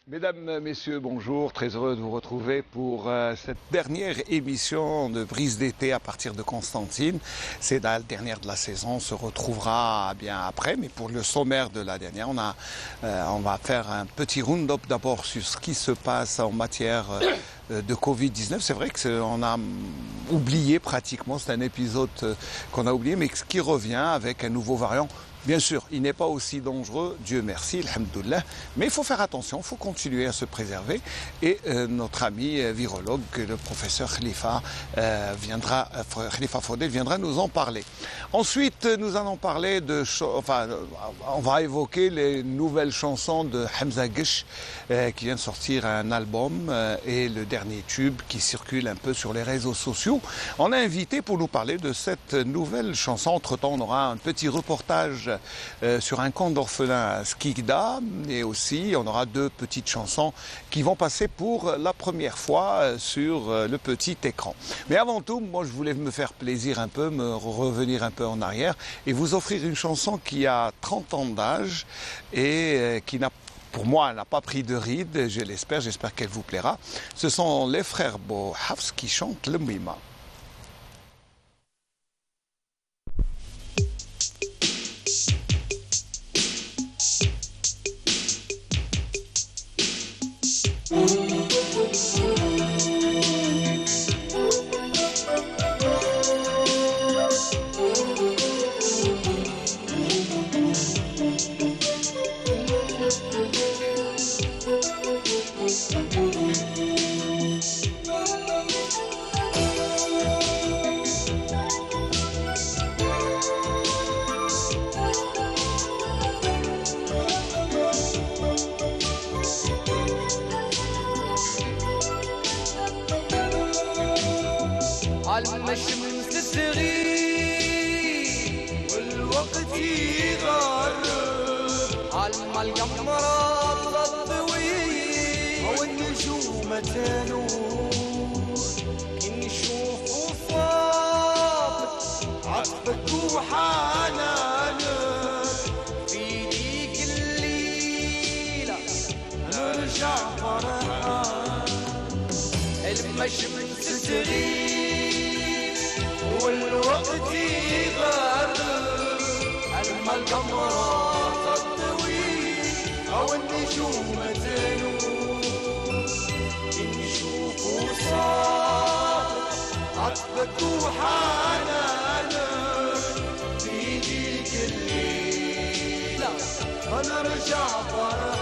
Mesdames, Messieurs, bonjour. Très heureux de vous retrouver pour cette dernière émission de Brise d'été à partir de Constantine. C'est la dernière de la saison. On se retrouvera bien après. Mais pour le sommaire de la dernière, on va faire un petit round-up d'abord sur ce qui se passe en matière de Covid-19. C'est vrai qu'on a oublié pratiquement, c'est un épisode qu'on a oublié, mais qui revient avec un nouveau variant. Bien sûr, il n'est pas aussi dangereux, Dieu merci, alhamdoulilah, mais il faut faire attention, il faut continuer à se préserver. Et notre ami virologue, le professeur Khalifa Fodel viendra nous en parler. Ensuite, nous allons parler on va évoquer les nouvelles chansons de Hamza Ghish, qui vient de sortir un album et le dernier tube qui circule un peu sur les réseaux sociaux. On a invité pour nous parler de cette nouvelle chanson. Entre-temps, on aura un petit reportage sur un camp d'orphelins à Skikda, et aussi on aura deux petites chansons qui vont passer pour la première fois sur le petit écran. Mais avant tout, moi je voulais me faire plaisir un peu, me revenir un peu en arrière et vous offrir une chanson qui a 30 ans d'âge et qui n'a pour moi, elle n'a pas pris de ride, je l'espère, j'espère qu'elle vous plaira. Ce sont les frères Bou Hafs qui chantent le Mima. الشمس تغيب والوقت يغرب على القمرات تضوي والنجوم تنور نشوف صابت عطفك وحنانك في ديك الليلة نرجع فرحان لما الشمس تغيب والوقت يغرب لما القمرات تضوي أو النجوم تنور نشوف صابت عطفك وحنانك في ديك الليلة ونرجع فرحان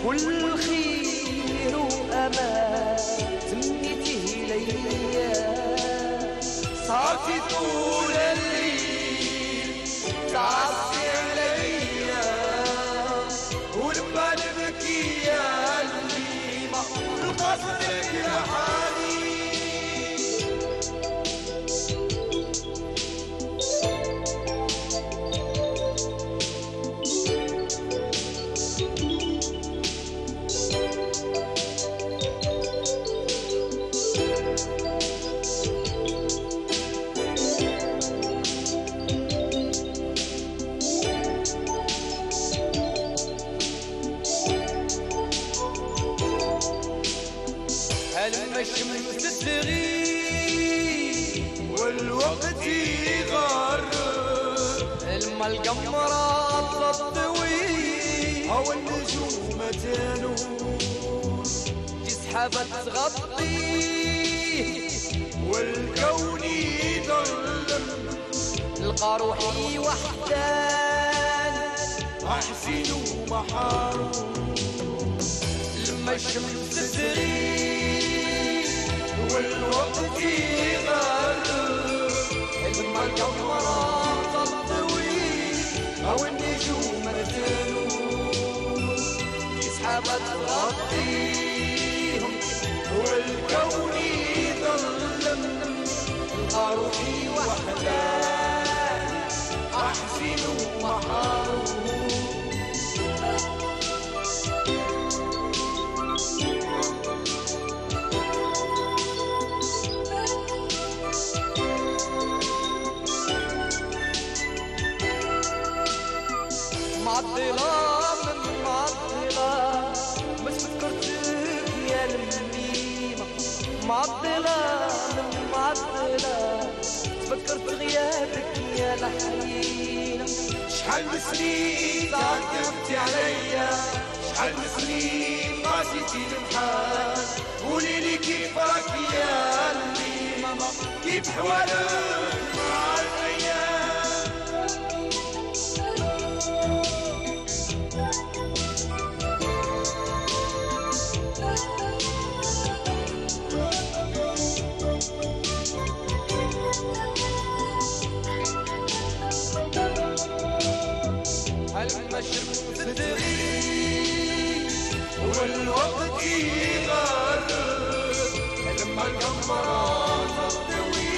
كل خير وأمان تمنيته ليا صافي طول الليل تعصي عليا ولما نبكي يا الميمة القصدك يا حالي الشمس تغيب والوقت يغرب لما القمرات تضوي أو النجوم تنور سحابة تغطيه والكون يظلم نلقى روحي وحدان أحزن ومحروم لما الشمس تغيب والوقت يغرب لما القمر تطوي أو النجوم تنور سحابة تغطيهم والكون يظلم نلقى روحي وحدان أحزن ومحروم معضلة من معضلة مش فكرتك يا الميمة معضلة من معضلة فكرت غيابك يا الحنينة شحال من سنين تعذبتي عليا شحال من سنين قاسيتي المحال قوليلي كيف راكي يا الميمة كيف حوالك مع الأيام المشرق تغيب والوقت يغرب لما القمر تضوي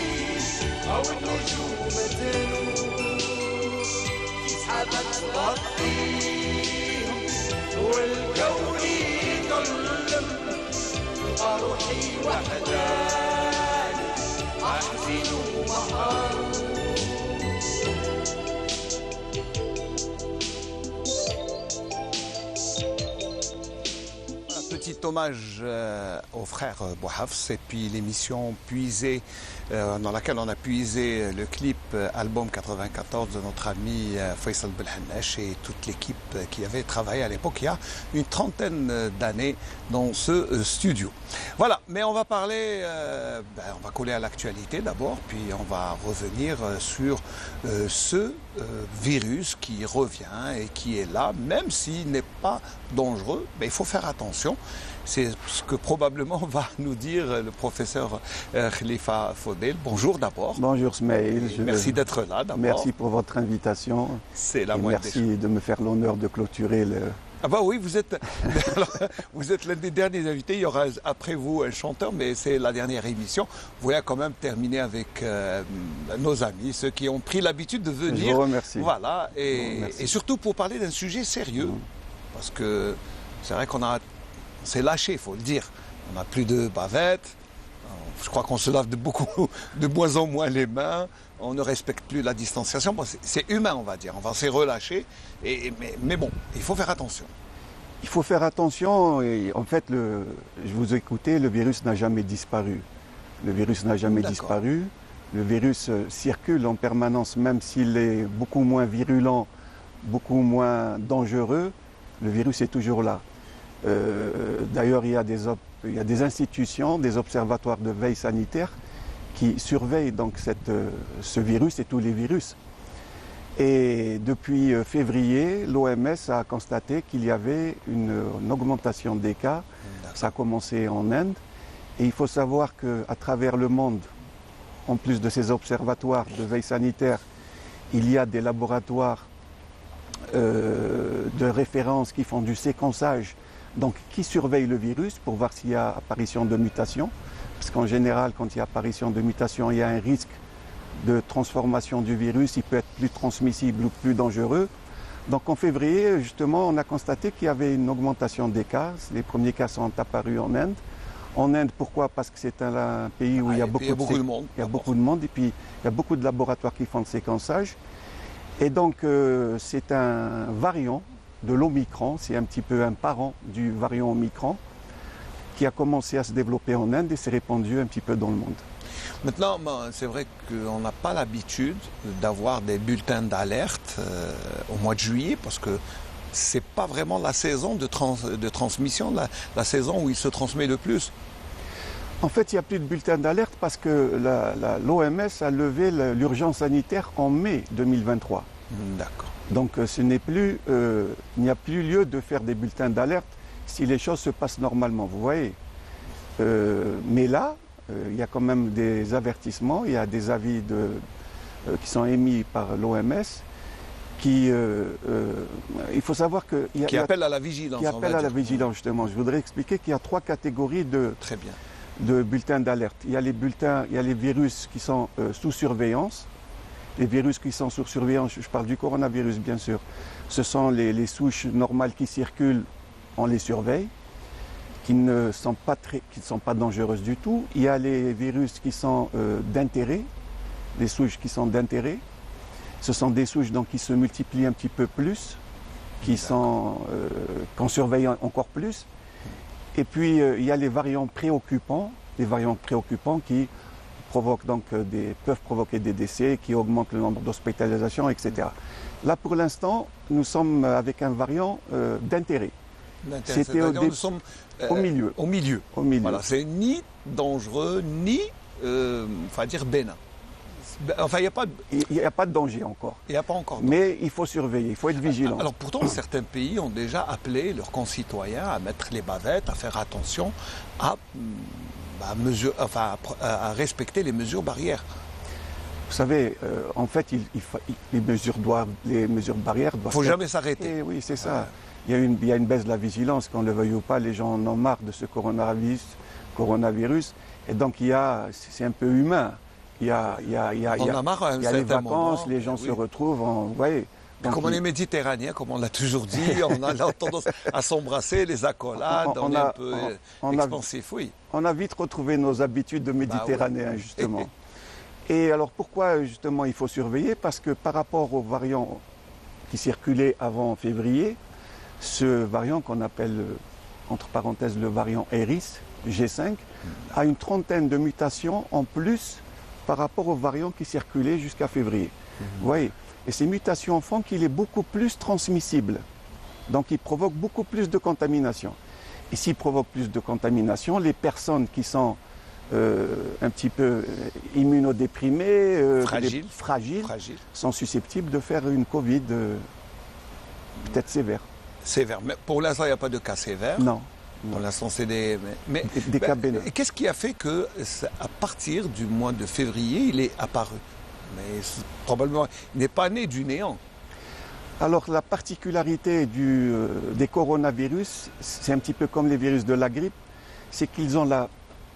أو النجوم تنور سحابة تغطيهم والكون يظلم نلقى روحي وحدان أحزن ومحروم Petit hommage au frère Bouhafs et puis l'émission puisée dans laquelle on a puisé le clip album 94 de notre ami Faisal Belhannesh et toute l'équipe qui avait travaillé à l'époque il y a une trentaine d'années dans ce studio. Voilà, mais on va parler, on va coller à l'actualité d'abord, puis on va revenir sur ce virus qui revient et qui est là, même s'il n'est pas dangereux, mais il faut faire attention. C'est ce que probablement va nous dire le professeur Khalifa Fodel. Bonjour d'abord. Bonjour Smaïl. Merci d'être là d'abord. Merci pour votre invitation. C'est la moindre des choses. Merci de me faire l'honneur de clôturer le... Ah bah oui, vous êtes l'un des derniers invités. Il y aura après vous un chanteur, mais c'est la dernière émission. Vous voulez quand même terminer avec nos amis, ceux qui ont pris l'habitude de venir. Je vous remercie. Voilà, et surtout pour parler d'un sujet sérieux, parce que c'est vrai qu'on s'est lâché, il faut le dire. On n'a plus de bavettes. Je crois qu'on se lave de moins en moins les mains. On ne respecte plus la distanciation. Bon, c'est humain, on va dire. On va se relâcher. Mais bon, il faut faire attention. Il faut faire attention. Et en fait, je vous écoutais, le virus n'a jamais disparu. Le virus n'a jamais disparu. Le virus circule en permanence, même s'il est beaucoup moins virulent, beaucoup moins dangereux. Le virus est toujours là. D'ailleurs, il y a des institutions, des observatoires de veille sanitaire qui surveillent donc ce virus et tous les virus. Et depuis février, l'OMS a constaté qu'il y avait une augmentation des cas. Ça a commencé en Inde. Et il faut savoir qu'à travers le monde, en plus de ces observatoires de veille sanitaire, il y a des laboratoires de référence qui font du séquençage, donc qui surveillent le virus pour voir s'il y a apparition de mutations. Parce qu'en général, quand il y a apparition de mutation, il y a un risque de transformation du virus, il peut être plus transmissible ou plus dangereux. Donc en février, justement, on a constaté qu'il y avait une augmentation des cas. Les premiers cas sont apparus en Inde. En Inde, pourquoi? Parce que c'est un pays où il y a beaucoup de monde. Il y a beaucoup de monde et puis il y a beaucoup de laboratoires qui font le séquençage. Et donc c'est un variant de l'Omicron, c'est un petit peu un parent du variant Omicron qui a commencé à se développer en Inde et s'est répandu un petit peu dans le monde. Maintenant, c'est vrai qu'on n'a pas l'habitude d'avoir des bulletins d'alerte au mois de juillet parce que c'est pas vraiment la saison de transmission, la saison où il se transmet le plus. En fait, il n'y a plus de bulletin d'alerte parce que l'OMS a levé l'urgence sanitaire en mai 2023. D'accord. Donc il n'y a plus lieu de faire des bulletins d'alerte si les choses se passent normalement, vous voyez. Mais là, il y a quand même des avertissements, il y a des avis qui sont émis par l'OMS il faut savoir que... Qui appellent à la vigilance. Qui appellent à la vigilance, justement. Je voudrais expliquer qu'il y a 3 catégories Très bien. de bulletins d'alerte. Il y a les virus qui sont sous surveillance. Les virus qui sont sous surveillance, je parle du coronavirus bien sûr, ce sont les souches normales qui circulent, on les surveille, qui ne sont pas dangereuses du tout. Il y a les virus qui sont d'intérêt, les souches qui sont d'intérêt. Ce sont des souches donc, qui se multiplient un petit peu plus, qu'on surveille encore plus. Et puis il y a les variants préoccupants qui peuvent provoquer des décès, qui augmentent le nombre d'hospitalisations, etc. Là, pour l'instant, nous sommes avec un variant d'intérêt. C'était au milieu. Au milieu. Voilà, c'est ni dangereux, ni, dire bénin. Enfin, il n'y a pas de danger encore. Il n'y a pas encore. Mais il faut surveiller, il faut être vigilant. Alors pourtant, certains pays ont déjà appelé leurs concitoyens à mettre les bavettes, à faire attention, à respecter les mesures barrières. Vous savez, en fait, les mesures barrières doivent... Il ne faut jamais s'arrêter. Oui, c'est ça. Il y a une baisse de la vigilance, qu'on le veuille ou pas, les gens en ont marre de ce coronavirus. Et donc, c'est un peu humain. Il y a les vacances, les gens se retrouvent, vous voyez. Comme on est méditerranéen, comme on l'a toujours dit, on a tendance à s'embrasser, les accolades, on est un peu expansif, oui. On a vite retrouvé nos habitudes de méditerranéens, justement. Et alors pourquoi justement il faut surveiller? Parce que par rapport aux variants qui circulaient avant février, ce variant qu'on appelle, entre parenthèses, le variant Eris, G5, a une 30aine de mutations en plus par rapport aux variants qui circulaient jusqu'à février. Vous voyez? Et ces mutations font qu'il est beaucoup plus transmissible. Donc il provoque beaucoup plus de contamination. Et s'il provoque plus de contamination, les personnes qui sont un petit peu immunodéprimées, fragiles, sont susceptibles de faire une Covid peut-être sévère. Sévère. Mais pour l'instant, il n'y a pas de cas sévères. Non. Pour l'instant, c'est des cas bénins. Qu'est-ce qui a fait que, à partir du mois de février, il est apparu? Mais probablement, il n'est pas né du néant. Alors, la particularité des coronavirus, c'est un petit peu comme les virus de la grippe, c'est qu'ils ont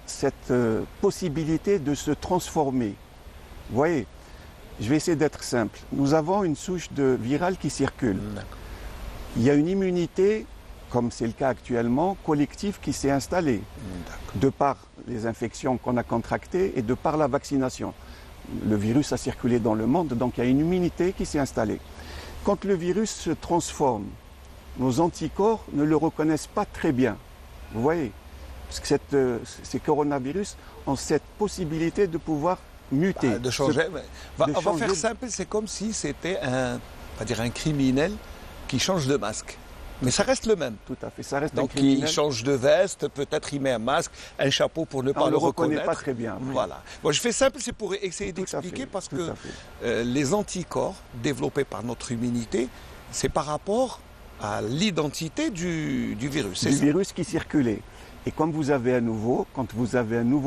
cette possibilité de se transformer. Vous voyez, je vais essayer d'être simple. Nous avons une souche virale qui circule. Il y a une immunité, comme c'est le cas actuellement, collective qui s'est installée, de par les infections qu'on a contractées et de par la vaccination. Le virus a circulé dans le monde, donc il y a une immunité qui s'est installée. Quand le virus se transforme, nos anticorps ne le reconnaissent pas très bien. Vous voyez? Parce que ces coronavirus ont cette possibilité de pouvoir muter. De changer. On va faire simple, c'est comme si c'était un criminel qui change de masque. Mais ça reste le même. Tout à fait, ça reste donc un criminel. Il change de veste, peut-être il met un masque, un chapeau pour ne pas le reconnaître. On ne le reconnaît pas très bien. Oui. Voilà. Bon, je fais simple, c'est pour essayer d'expliquer parce que les anticorps développés par notre immunité, c'est par rapport à l'identité du virus. Du virus qui circulait. Et quand vous avez un nouveau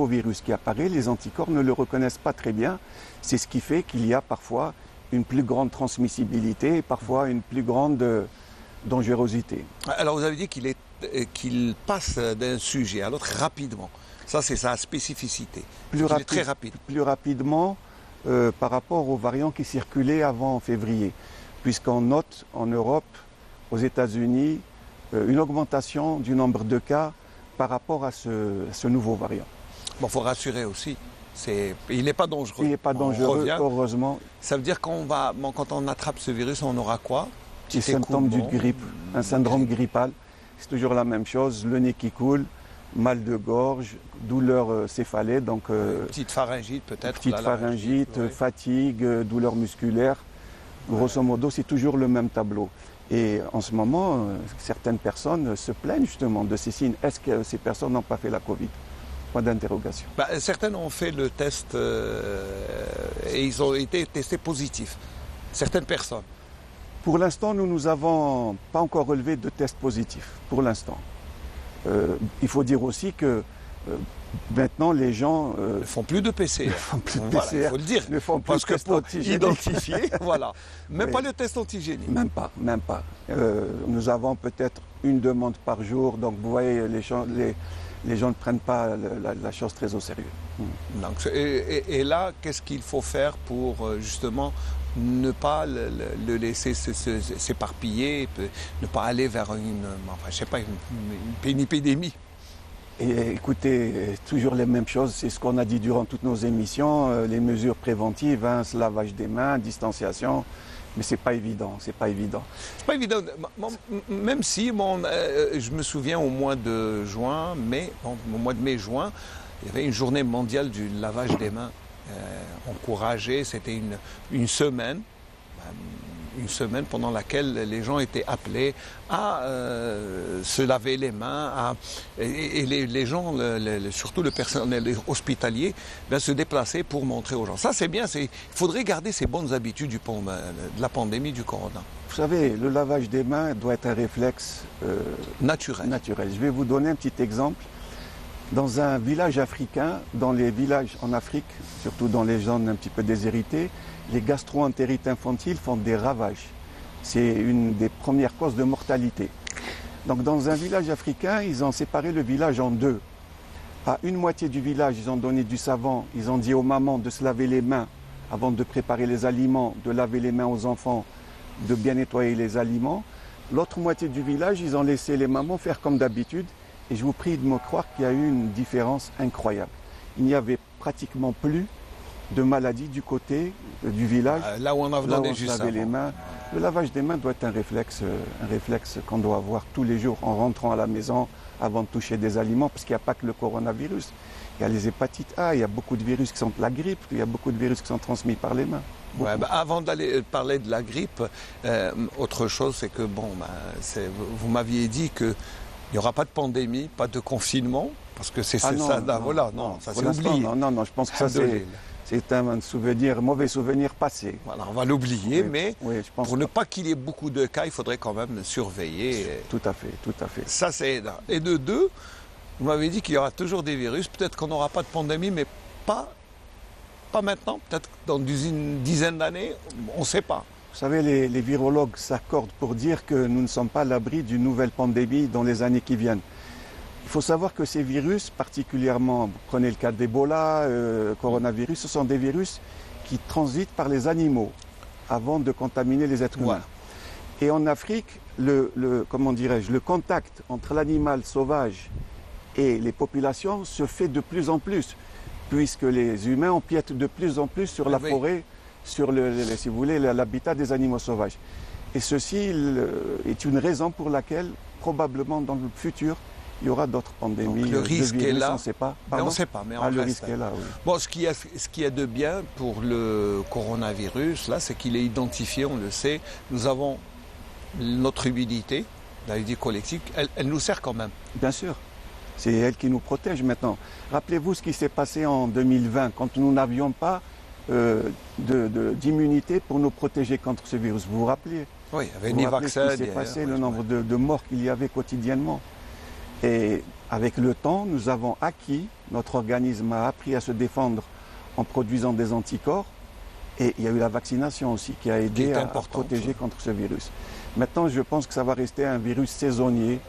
virus qui apparaît, les anticorps ne le reconnaissent pas très bien. C'est ce qui fait qu'il y a parfois une plus grande transmissibilité et parfois une plus grande dangerosité. Alors vous avez dit qu'il passe d'un sujet à l'autre rapidement. Ça, c'est sa spécificité. Très rapide. Plus rapidement par rapport aux variants qui circulaient avant février. Puisqu'on note en Europe, aux États-Unis, une augmentation du nombre de cas par rapport à ce nouveau variant. Bon, il faut rassurer aussi. Il n'est pas dangereux. Il n'est pas dangereux, heureusement. Ça veut dire quand on attrape ce virus, on aura quoi? Les symptômes d'une grippe, un syndrome grippal. C'est toujours la même chose, le nez qui coule, mal de gorge, douleur céphalée, donc petite pharyngite peut-être. Petite pharyngite, fatigue, douleur musculaire. Grosso modo, c'est toujours le même tableau. Et en ce moment, certaines personnes se plaignent justement de ces signes. Est-ce que ces personnes n'ont pas fait la Covid? Point d'interrogation. Certaines ont fait le test et ils ont été testés positifs. Certaines personnes. Pour l'instant, nous n'avons pas encore relevé de tests positifs. Pour l'instant. Il faut dire aussi que maintenant, les gens ne font plus de PCR. Ne font plus de Voilà, PCR. il faut le dire. Ne font plus Parce de que test pour antigénique. identifier, voilà. Même Oui. pas le test antigénique. Même pas, même pas. Nous avons peut-être une demande par jour, donc vous voyez, les gens ne prennent pas la chose très au sérieux. Donc, et là, qu'est-ce qu'il faut faire pour justement ne pas le laisser s'éparpiller, ne pas aller vers une épidémie? Et écoutez, toujours les mêmes choses, c'est ce qu'on a dit durant toutes nos émissions, les mesures préventives, lavage des mains, distanciation, mais c'est pas évident, c'est pas évident. C'est pas évident, même si je me souviens au mois de mai-juin, il y avait une journée mondiale du lavage des mains encouragée, c'était une semaine pendant laquelle les gens étaient appelés à se laver les mains, et les gens, surtout le personnel hospitalier, se déplacer pour montrer aux gens. Ça c'est bien, il faudrait garder ces bonnes habitudes de la pandémie du corona. Vous savez, le lavage des mains doit être un réflexe naturel. Je vais vous donner un petit exemple. Dans un village africain, dans les villages en Afrique, surtout dans les zones un petit peu déshéritées, les gastro-entérites infantiles font des ravages. C'est une des premières causes de mortalité. Donc dans un village africain, ils ont séparé le village en deux. À une moitié du village, ils ont donné du savon, ils ont dit aux mamans de se laver les mains avant de préparer les aliments, de laver les mains aux enfants, de bien nettoyer les aliments. L'autre moitié du village, ils ont laissé les mamans faire comme d'habitude. Et je vous prie de me croire qu'il y a eu une différence incroyable. Il n'y avait pratiquement plus de maladies du côté du village. Là où on a donné juste ça. Les mains. Le lavage des mains doit être un réflexe qu'on doit avoir tous les jours en rentrant à la maison avant de toucher des aliments, parce qu'il n'y a pas que le coronavirus. Il y a les hépatites A, il y a beaucoup de virus qui sont la grippe, il y a beaucoup de virus qui sont transmis par les mains. Ouais, avant d'aller parler de la grippe, autre chose, c'est que vous m'aviez dit que il n'y aura pas de pandémie, pas de confinement, parce que c'est ça. Voilà, ça c'est oublié. Non, je pense que ça c'est un souvenir, mauvais souvenir passé. Voilà, on va l'oublier, mais je pense pour ne pas qu'il y ait beaucoup de cas, il faudrait quand même surveiller. Tout à fait. Ça c'est. Et de deux, vous m'avez dit qu'il y aura toujours des virus. Peut-être qu'on n'aura pas de pandémie, mais pas maintenant. Peut-être dans une dizaine d'années, on ne sait pas. Vous savez, les virologues s'accordent pour dire que nous ne sommes pas à l'abri d'une nouvelle pandémie dans les années qui viennent. Il faut savoir que ces virus, particulièrement, vous prenez le cas d'Ebola, coronavirus, ce sont des virus qui transitent par les animaux avant de contaminer les êtres humains. Ouais. Et en Afrique, le contact entre l'animal sauvage et les populations se fait de plus en plus, puisque les humains empiètent de plus en plus sur la forêt, sur si vous voulez, l'habitat des animaux sauvages. Et ceci est une raison pour laquelle, probablement dans le futur, il y aura d'autres pandémies. Donc, le risque virus, est là. On ne sait pas. On ne sait pas, mais le risque est là, oui. Bon, ce qui est de bien pour le coronavirus, là, c'est qu'il est identifié, on le sait. Nous avons notre immunité, l'immunité collective, elle nous sert quand même. Bien sûr. C'est elle qui nous protège maintenant. Rappelez-vous ce qui s'est passé en 2020, quand nous n'avions pas d'immunité pour nous protéger contre ce virus. Vous vous rappelez? Oui, il y avait ni vaccin. Ce qui s'est passé, le nombre de morts qu'il y avait quotidiennement. Et avec le temps, nous avons acquis, notre organisme a appris à se défendre en produisant des anticorps. Et il y a eu la vaccination aussi qui a aidé à protéger contre ce virus. Maintenant, je pense que ça va rester un virus saisonnier.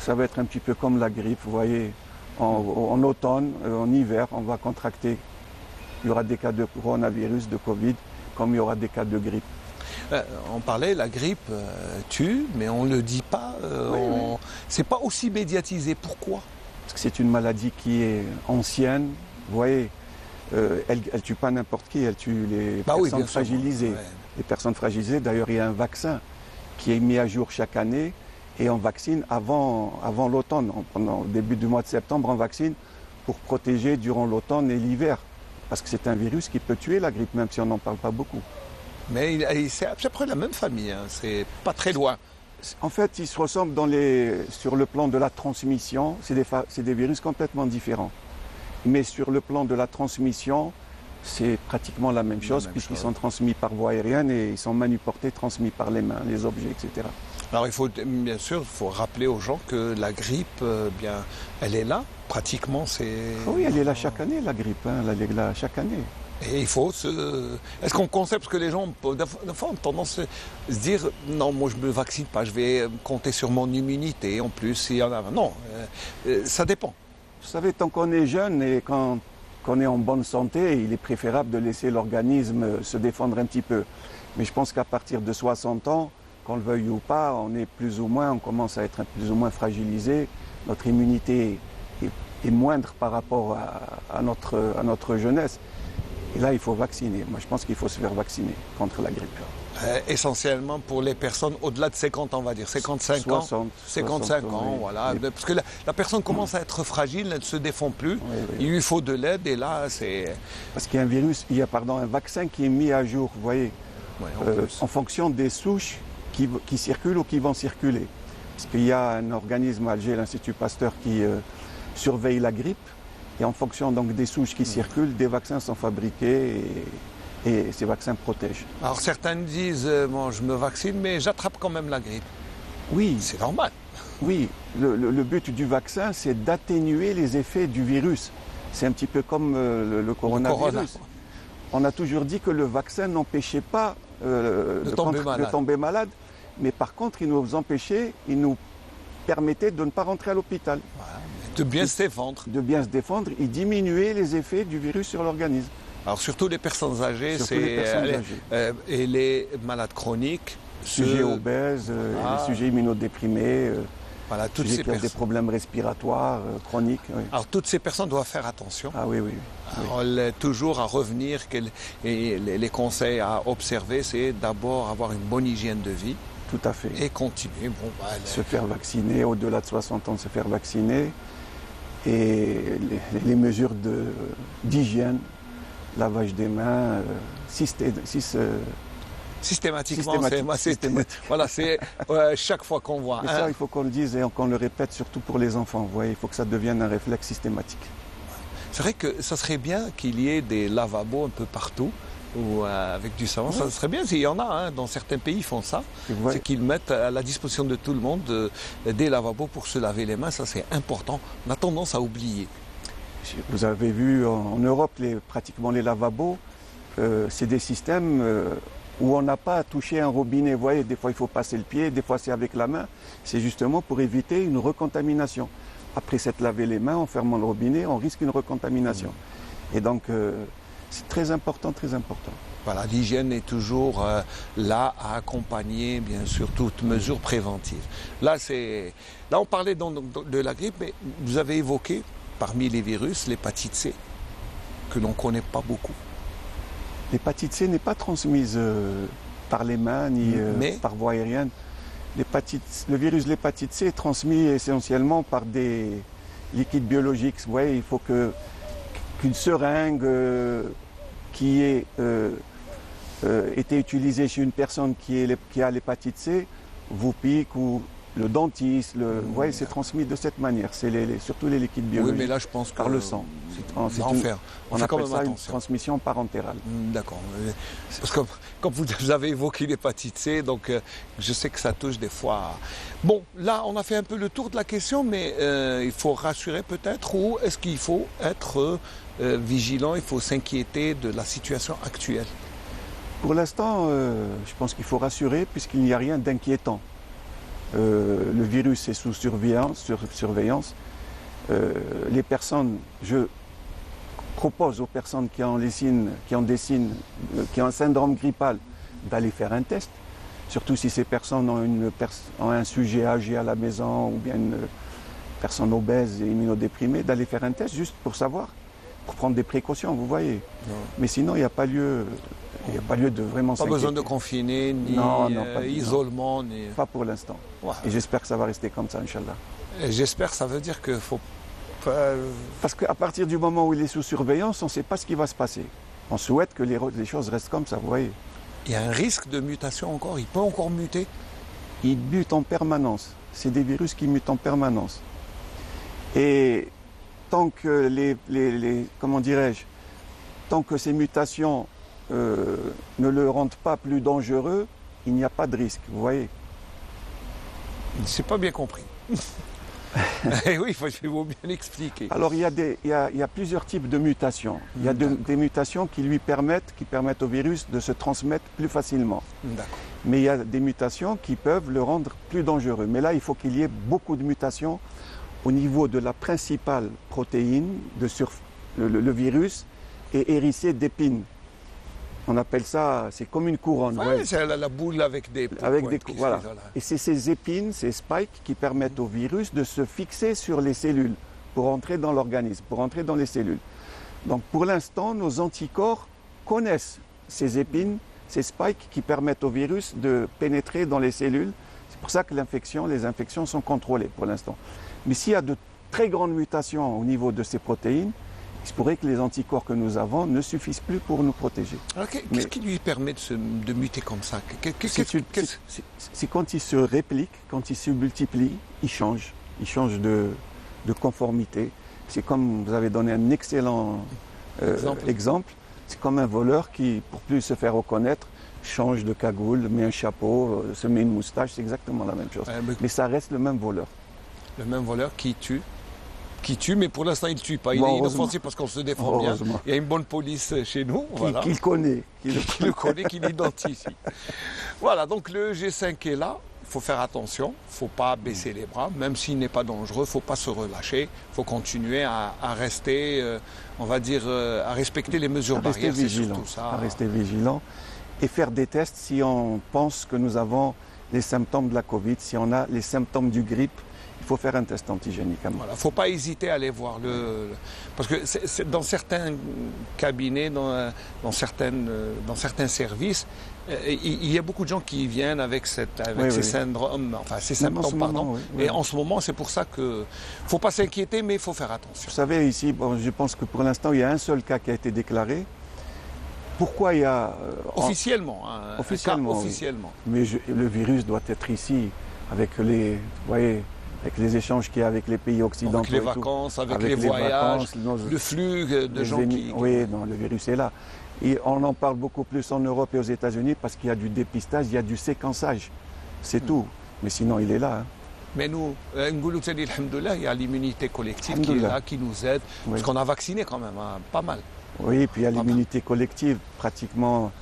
Ça va être un petit peu comme la grippe, vous voyez, en automne, en hiver, on va contracter. Il y aura des cas de coronavirus, de Covid, comme il y aura des cas de grippe. On parlait, la grippe tue, mais on ne le dit pas. C'est pas aussi médiatisé. Pourquoi? Parce que c'est une maladie qui est ancienne. Vous voyez, elle ne tue pas n'importe qui, elle tue les personnes fragilisées. Ouais. Les personnes fragilisées, d'ailleurs, il y a un vaccin qui est mis à jour chaque année et on vaccine avant l'automne. Au début du mois de septembre, on vaccine pour protéger durant l'automne et l'hiver. Parce que c'est un virus qui peut tuer la grippe, même si on n'en parle pas beaucoup. Mais c'est à peu près la même famille, hein. C'est pas très loin. En fait, ils se ressemblent sur le plan de la transmission. C'est des virus complètement différents. Mais sur le plan de la transmission, c'est pratiquement la même chose puisqu'ils sont transmis par voie aérienne et ils sont manuportés, transmis par les mains, les objets, etc. Alors bien sûr, il faut rappeler aux gens que la grippe, elle est là. Pratiquement, c'est... Oui, elle est là chaque année, la grippe. Hein, elle est là chaque année. Et il faut se... Est-ce qu'on conseille, parce que les gens, des fois, ont tendance à se dire, non, moi je ne me vaccine pas, je vais compter sur mon immunité, en plus, il y en a... Non, ça dépend. Vous savez, tant qu'on est jeune et qu'on est en bonne santé, il est préférable de laisser l'organisme se défendre un petit peu. Mais je pense qu'à partir de 60 ans, qu'on le veuille ou pas, on commence à être plus ou moins fragilisé. Notre immunité est moindre par rapport à notre jeunesse. Et là, il faut vacciner. Moi, je pense qu'il faut se faire vacciner contre la grippe. Essentiellement pour les personnes au-delà de 50 ans, on va dire, 55 ans. 55 ans, oui. Voilà. Oui. Parce que la personne commence à être fragile, elle ne se défend plus. Oui, oui. Il lui faut de l'aide et là, c'est... Parce qu'il y a un vaccin qui est mis à jour, vous voyez, en fonction des souches qui circulent ou qui vont circuler. Parce qu'il y a un organisme à Alger, l'Institut Pasteur, qui surveille la grippe. Et en fonction donc des souches qui circulent, des vaccins sont fabriqués et ces vaccins protègent. Alors certains disent, bon, je me vaccine, mais j'attrape quand même la grippe. Oui. C'est normal. Oui, le but du vaccin, c'est d'atténuer les effets du virus. C'est un petit peu comme le coronavirus. On a toujours dit que le vaccin n'empêchait pas de tomber malade, mais par contre, il nous permettait de ne pas rentrer à l'hôpital. Voilà. De bien se défendre. De bien se défendre et diminuer les effets du virus sur l'organisme. Alors surtout les personnes âgées, et les malades chroniques. Sujets obèses, les sujets immunodéprimés, voilà, toutes ceux qui ont des problèmes respiratoires chroniques. Oui. Alors toutes ces personnes doivent faire attention. Ah oui, oui. Alors, toujours à revenir, et les conseils à observer, c'est d'abord avoir une bonne hygiène de vie. Tout à fait. Et continuer. Bon, se faire vacciner, au-delà de 60 ans, se faire vacciner. Et les mesures d'hygiène, lavage des mains, systématiquement. Voilà, c'est chaque fois qu'on voit. Et ça, il faut qu'on le dise et qu'on le répète, surtout pour les enfants. Vous voyez, il faut que ça devienne un réflexe systématique. C'est vrai que ça serait bien qu'il y ait des lavabos un peu partout. Ou avec du savon, ça serait bien. Il y en a, hein, dans certains pays, ils font ça. C'est qu'ils mettent à la disposition de tout le monde des lavabos pour se laver les mains. Ça, c'est important. On a tendance à oublier. Vous avez vu en Europe, pratiquement les lavabos, c'est des systèmes où on n'a pas à toucher un robinet. Vous voyez, des fois, il faut passer le pied, des fois, c'est avec la main. C'est justement pour éviter une recontamination. Après s'être lavé les mains, en fermant le robinet, on risque une recontamination. Et donc... c'est très important, très important. Voilà, l'hygiène est toujours là à accompagner, bien sûr, toute mesure préventive. Là, on parlait de la grippe, mais vous avez évoqué, parmi les virus, l'hépatite C, que l'on ne connaît pas beaucoup. L'hépatite C n'est pas transmise par les mains ni par voie aérienne. Le virus de l'hépatite C est transmis essentiellement par des liquides biologiques. Vous voyez, il faut qu'une seringue qui ait été utilisée chez une personne qui a l'hépatite C vous pique ou le dentiste. Vous voyez, c'est transmis de cette manière. C'est surtout les liquides biologiques. Oui, mais là, je pense que par le sang. On appelle ça une transmission parentérale. D'accord. Parce que comme vous avez évoqué l'hépatite C, donc je sais que ça touche des fois. Bon, là, on a fait un peu le tour de la question, mais il faut rassurer peut-être, ou est-ce qu'il faut être vigilant, il faut s'inquiéter de la situation actuelle? Pour l'instant, je pense qu'il faut rassurer puisqu'il n'y a rien d'inquiétant. Le virus est sous surveillance. Les personnes, je propose aux personnes qui ont un syndrome grippal d'aller faire un test, surtout si ces personnes ont un sujet âgé à la maison ou bien une personne obèse et immunodéprimée, d'aller faire un test juste pour savoir, pour prendre des précautions, vous voyez. Non. Mais sinon, il n'y a pas lieu de vraiment s'inquiéter. Pas besoin de confiner, ni isolement, ni... Pas pour l'instant. Ouais. Et j'espère que ça va rester comme ça, Inch'Allah. Et j'espère, ça veut dire qu'il faut... Parce qu'à partir du moment où il est sous surveillance, on ne sait pas ce qui va se passer. On souhaite que les choses restent comme ça, vous voyez. Il y a un risque de mutation encore, il peut encore muter. Ils mutent en permanence. C'est des virus qui mutent en permanence. Et tant que comment dirais-je, tant que ces mutations ne le rendent pas plus dangereux, il n'y a pas de risque, vous voyez. C'est pas bien compris. Eh oui, il faut bien expliquer. Alors il y a plusieurs types de mutations. Il y a des mutations qui permettent au virus de se transmettre plus facilement. D'accord. Mais il y a des mutations qui peuvent le rendre plus dangereux. Mais là, il faut qu'il y ait beaucoup de mutations au niveau de la principale protéine, le virus est hérissé d'épines. On appelle ça, c'est comme une couronne. Ouais, ouais. c'est la boule avec des voilà. Et c'est ces épines, ces spikes qui permettent au virus de se fixer sur les cellules pour entrer dans l'organisme, pour entrer dans les cellules. Donc pour l'instant, nos anticorps connaissent ces épines, ces spikes qui permettent au virus de pénétrer dans les cellules. C'est pour ça que les infections sont contrôlées pour l'instant. Mais s'il y a de très grandes mutations au niveau de ces protéines, il se pourrait que les anticorps que nous avons ne suffisent plus pour nous protéger. Alors, qu'est-ce qui lui permet de muter comme ça? C'est quand il se réplique, quand il se multiplie, il change. Il change de conformité. C'est comme vous avez donné un excellent exemple. C'est comme un voleur qui, pour plus se faire reconnaître, change de cagoule, met un chapeau, se met une moustache. C'est exactement la même chose. Mais ça reste le même voleur. Le même voleur qui tue, mais pour l'instant il ne tue pas. Il est inoffensif parce qu'on se défend bien. Il y a une bonne police chez nous. Voilà. Qu'il connaît. Qu'il le connaît, qu'il identifie. Voilà, donc le G5 est là. Il faut faire attention, il ne faut pas baisser les bras, même s'il n'est pas dangereux, il ne faut pas se relâcher, il faut continuer à rester, on va dire, à respecter les mesures barrières, c'est surtout ça. À rester vigilant et faire des tests si on pense que nous avons les symptômes de la Covid, si on a les symptômes du grippe. Il faut faire un test antigénique. Il ne faut pas hésiter à aller voir parce que dans certains cabinets, dans certains services, il y a beaucoup de gens qui viennent avec ces symptômes, pardon. Et en ce moment, c'est pour ça qu'il ne faut pas s'inquiéter, mais il faut faire attention. Vous savez, ici, je pense que pour l'instant, il y a un seul cas qui a été déclaré. Pourquoi il y a... Officiellement. Officiellement. Officiellement. Mais le virus doit être ici, avec avec les échanges qu'il y a avec les pays occidentaux. Avec les vacances, avec les voyages, le flux de gens qui... Oui, non, le virus est là. Et on en parle beaucoup plus en Europe et aux États-Unis parce qu'il y a du dépistage, il y a du séquençage. C'est tout. Mais sinon, il est là. Hein. Mais nous, il y a l'immunité collective qui est là, qui nous aide. Parce qu'on a vacciné quand même, hein, pas mal. Oui, et puis il y a l'immunité collective. Pratiquement,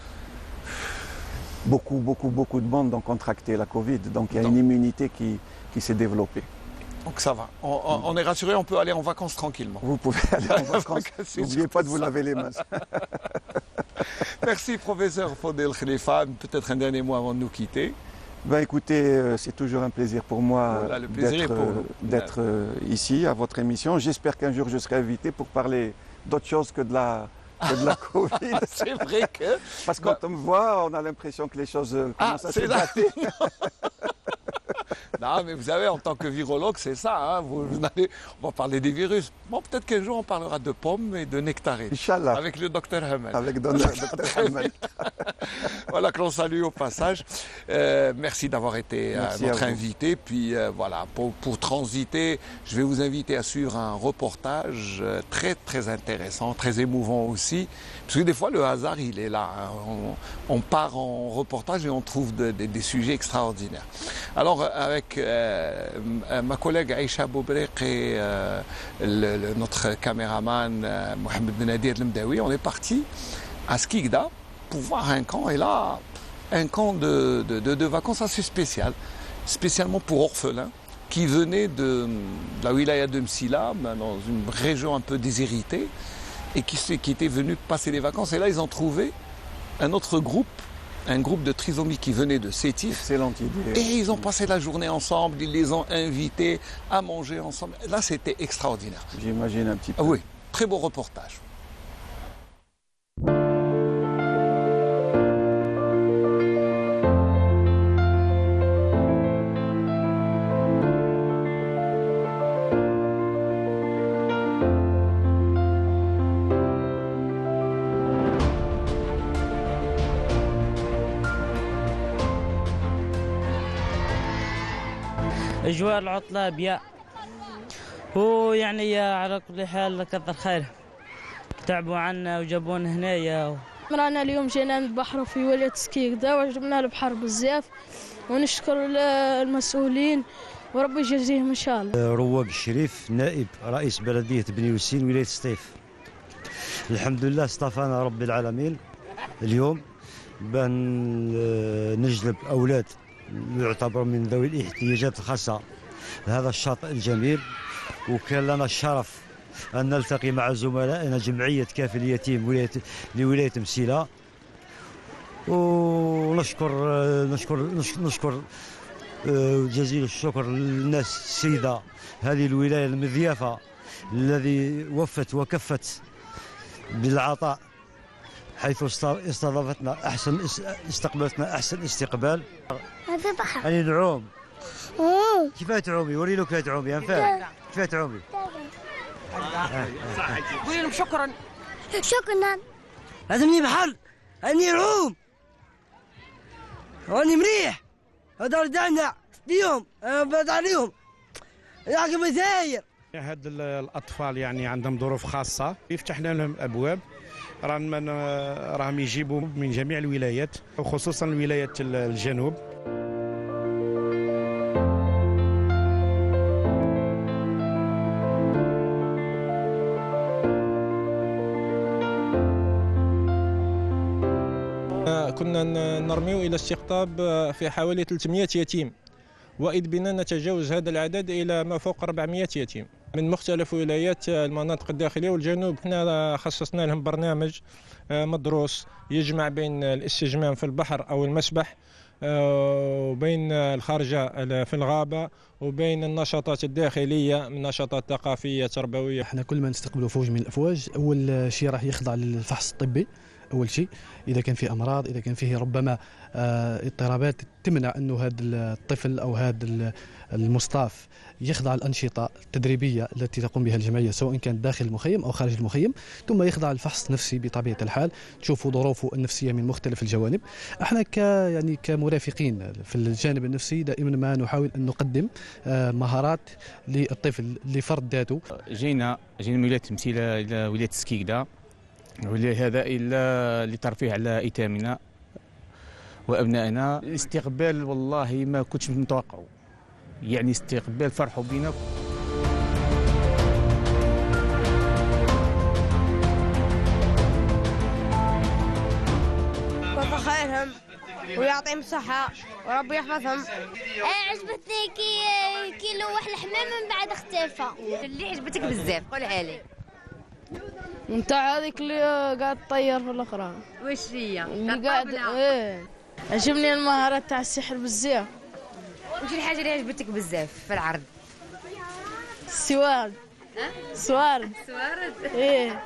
beaucoup de monde ont contracté la Covid. Donc il y a une immunité qui s'est développée. Donc ça va. On est rassuré, on peut aller en vacances tranquillement. Vous pouvez aller en vacances. N'oubliez pas de vous laver les mains. Merci, professeur Fodel Khalifa. Peut-être un dernier mot avant de nous quitter. Ben, écoutez, c'est toujours un plaisir pour moi d'être ici à votre émission. J'espère qu'un jour je serai invité pour parler d'autre chose que de la Covid. C'est vrai que... Parce que quand on me voit, on a l'impression que les choses commencent à se gâter. Non, mais vous savez, en tant que virologue, c'est ça. Hein, on va parler des virus. Bon, peut-être qu'un jour, on parlera de pommes et de nectarines. Inch'Allah. Avec le docteur Hamel. Avec le docteur Hamel. Voilà, que l'on salue au passage. Merci d'avoir été notre invité. Puis voilà, pour transiter, je vais vous inviter à suivre un reportage très, très intéressant, très émouvant aussi. Parce que des fois, le hasard, il est là. Hein. On part en reportage et on trouve des sujets extraordinaires. Alors, avec ma collègue Aïcha Boubriq et notre caméraman Mohamed Benadir Lemdaoui, on est parti à Skikda pour voir un camp. Et là, un camp de vacances assez spécial, spécialement pour orphelins qui venaient de la wilaya de Msila, dans une région un peu déshéritée, et qui étaient venus passer les vacances. Et là, ils ont trouvé un autre groupe, un groupe de trisomie qui venait de Sétif. Excellente idée. Et ils ont passé la journée ensemble, ils les ont invités à manger ensemble. Là, c'était extraordinaire. J'imagine un petit peu. Ah oui, très beau reportage. أجواء العطلة بيا، ويعني على كل حال كثر خير تعبوا عنا وجابونا هنايا. رانا اليوم جينا من البحر في ولاية سكيكدا وعجبنا البحر بزاف، ونشكر المسؤولين وربي يجازيهم إن شاء الله. رواق الشريف نائب رئيس بلدية بني يوسين ولاية سطيف. الحمد لله اصطفانا رب العالمين اليوم بان نجلب أولاد يعتبر من ذوي الاحتياجات الخاصة هذا الشاطئ الجميل، وكان لنا الشرف أن نلتقي مع زملائنا جمعية كافل اليتيم لولاية مسيلة، ونشكر جزيل الشكر للناس السيدة هذه الولاية المضيافة الذي وفت وكفت بالعطاء، حيث استضافتنا استقبلتنا أحسن استقبال. أنا نعوم. كيف تعومي؟ وري له كيف تعومي أنفال. كيف تعومي؟ قولي لهم شكرا. شكرا. لازمني بحر، أني نعوم، وأني مريح، هذول دعنا اليوم بعد عليهم يعقب مساير. هاد الأطفال يعني عندهم ظروف خاصة، يفتحنا لهم أبواب، راهم يجيبوا من جميع الولايات وخصوصا ولاية الجنوب. كنا نرميو إلى استقطاب في حوالي 300 يتيم، وإذ بنا نتجاوز هذا العدد إلى ما فوق 400 يتيم من مختلف ولايات المناطق الداخلية والجنوب. احنا خصصنا لهم برنامج مدروس يجمع بين الاستجمام في البحر أو المسبح وبين الخارجة في الغابة وبين النشاطات الداخلية من نشاطات ثقافية تربوية. احنا كل ما نستقبلوا فوج من الأفواج أول شيء راح يخضع للفحص الطبي أول شيء، إذا كان فيه أمراض، إذا كان فيه ربما اضطرابات تمنع أنه هذا الطفل أو هذا المصطاف يخضع الأنشطة التدريبية التي تقوم بها الجمعية سواء كان داخل المخيم أو خارج المخيم، ثم يخضع الفحص النفسي بطبيعة الحال، تشوفوا ظروفه النفسية من مختلف الجوانب. احنا يعني كمرافقين في الجانب النفسي دائما ما نحاول أن نقدم مهارات للطفل لفرض ذاته. جينا من ولاية مسيلة إلى ولاية سكيكدا، ولهذا إلا لترفيه على أيتامنا وأبنائنا. الاستقبال والله ما كنتش متوقعه، يعني استقبال فرحوا بنا. كثر خيرهم ويعطيهم الصحة وربي يحفظهم. عجبتني كي لوح الحمام من بعد اختفى. اللي عجبتك بزاف قولها لي. نتاع هذيك اللي قاعد تطير في الاخرى. واش هي؟ اللي قاعد عجبني المهارات تاع السحر بزاف. واش الحاجه اللي عجبتك بزاف في العرض؟ السوارد. سوارد. سوارد؟ ايه.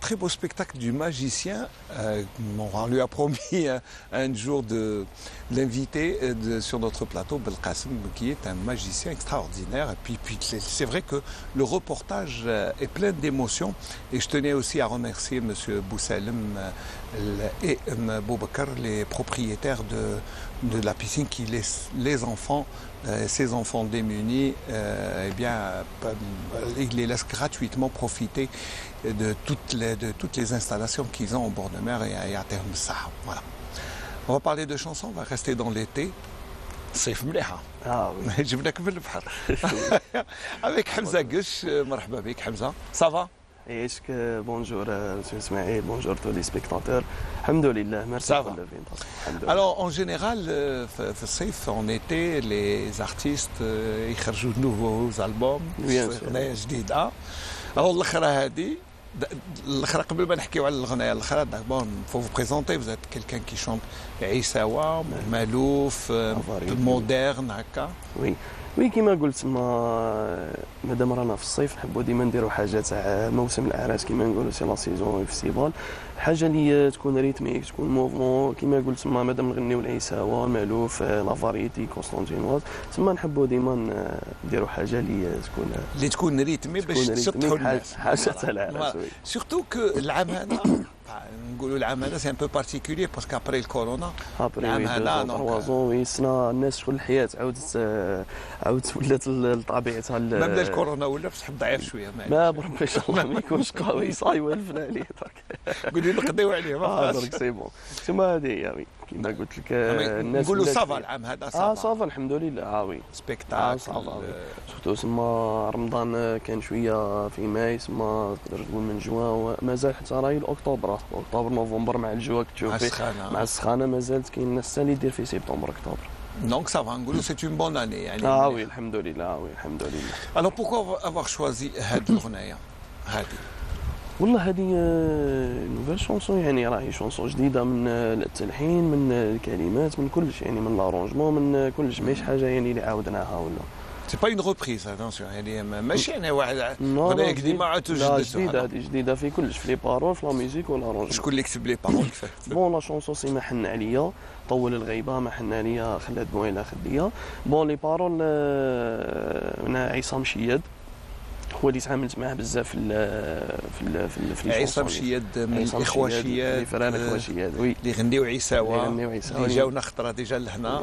Très beau spectacle du magicien. On lui a promis un jour de l'inviter sur notre plateau, Belkacem, qui est un magicien extraordinaire. Et puis c'est vrai que le reportage est plein d'émotions. Et je tenais aussi à remercier M. Boussalem et Boubakar, les propriétaires de la piscine, qui laissent les enfants, ces enfants démunis, ils les laissent gratuitement profiter de toutes les installations qu'ils ont au bord de mer et à terme ça. Voilà. On va parler de chansons, on va rester dans l'été. صيف مليحة. جبناك من البحر. Avec Hamza Gush, مرحبا بك حمزة. Ça va? Bonjour, M. Ismaël, bonjour tous les spectateurs. Alhamdoulilah, merci pour l'invitation. Alors, en général, en été, les artistes يخرجوا de nouveaux albums. أغنية جديدة. Alors, الأخرى هذه الأخرى قبل ما نحكيو على الأغنية الأخرى دابور faut vous présenter, vous êtes quelqu'un qui chante عيساوة, مالوف, moderne هكا. Oui. وي كيما قلت مادام رانا في الصيف نحبوا ديما نديروا حاجه تاع موسم الاعراس كيما نقولوا سي لا سيزون فيستيفال، حاجه اللي تكون ريتميك تكون موفمون كيما قلت مادام نغنيو العيساوه المالوف لا فاريتي كونستانتينواز نحبوا ديما نديروا حاجه اللي تكون ريتمي باش تسطحوا الناس حاجه تاع العراس. سورتو كو العام هذا نقولوا العام هذا سي ان بو بارتيكولير باسكو ابري الكورونا العام هذا وي السنه الناس شغل الحياه عاودت ولات لطبيعتها ما بدا الكورونا ولا بصح ضعيف شويه ما بربي ان شاء الله ما يكونش قوي صاي والفنا عليه قولي نقضيو عليه ما خلاص درك سي بون ثم هذه هي كيما قلت لك الناس نقولوا صافا العام هذا صافا صافا الحمد لله وي سبيكتاكل سورتو سما رمضان كان شويه في ماي سما تقدر تقول من جوان مازال حتى راهي اكتوبر نوفمبر مع الجو تشوفي مع السخانه مازالت كاين الناس اللي يدير في سبتمبر اكتوبر Donc ça va, نقولوا c'est une bonne année يعني. oui الحمد لله oui الحمد لله. Alors pourquoi avoir choisi هذه الأغنية هذه؟ والله هذه نوفيل شونسون يعني راهي شونسون جديدة من التلحين من الكلمات من كلش يعني من لارونجمون من كلش ماهيش حاجة يعني اللي عاودناها ولا. سي با اون ريبريز اتونسيون يعني ماشي يعني واحد اغنيه قديمه عاد تجددها جديده هذه جديده في كلش في لي بارول في لا ميوزيك ولا رونج. شكون اللي كتب لي بارول كيفاه؟ بون لا شونسون سي ما حن عليا طول الغيبه ما حن عليا خلات بويله خديه. بون لي بارول من عصام شياد هو اللي تعاملت معاه بزاف في عصام شياد من الاخوه شياد فران الاخوه شياد وي اللي غنديو عيساوه اللي جاونا خطره ديجا لهنا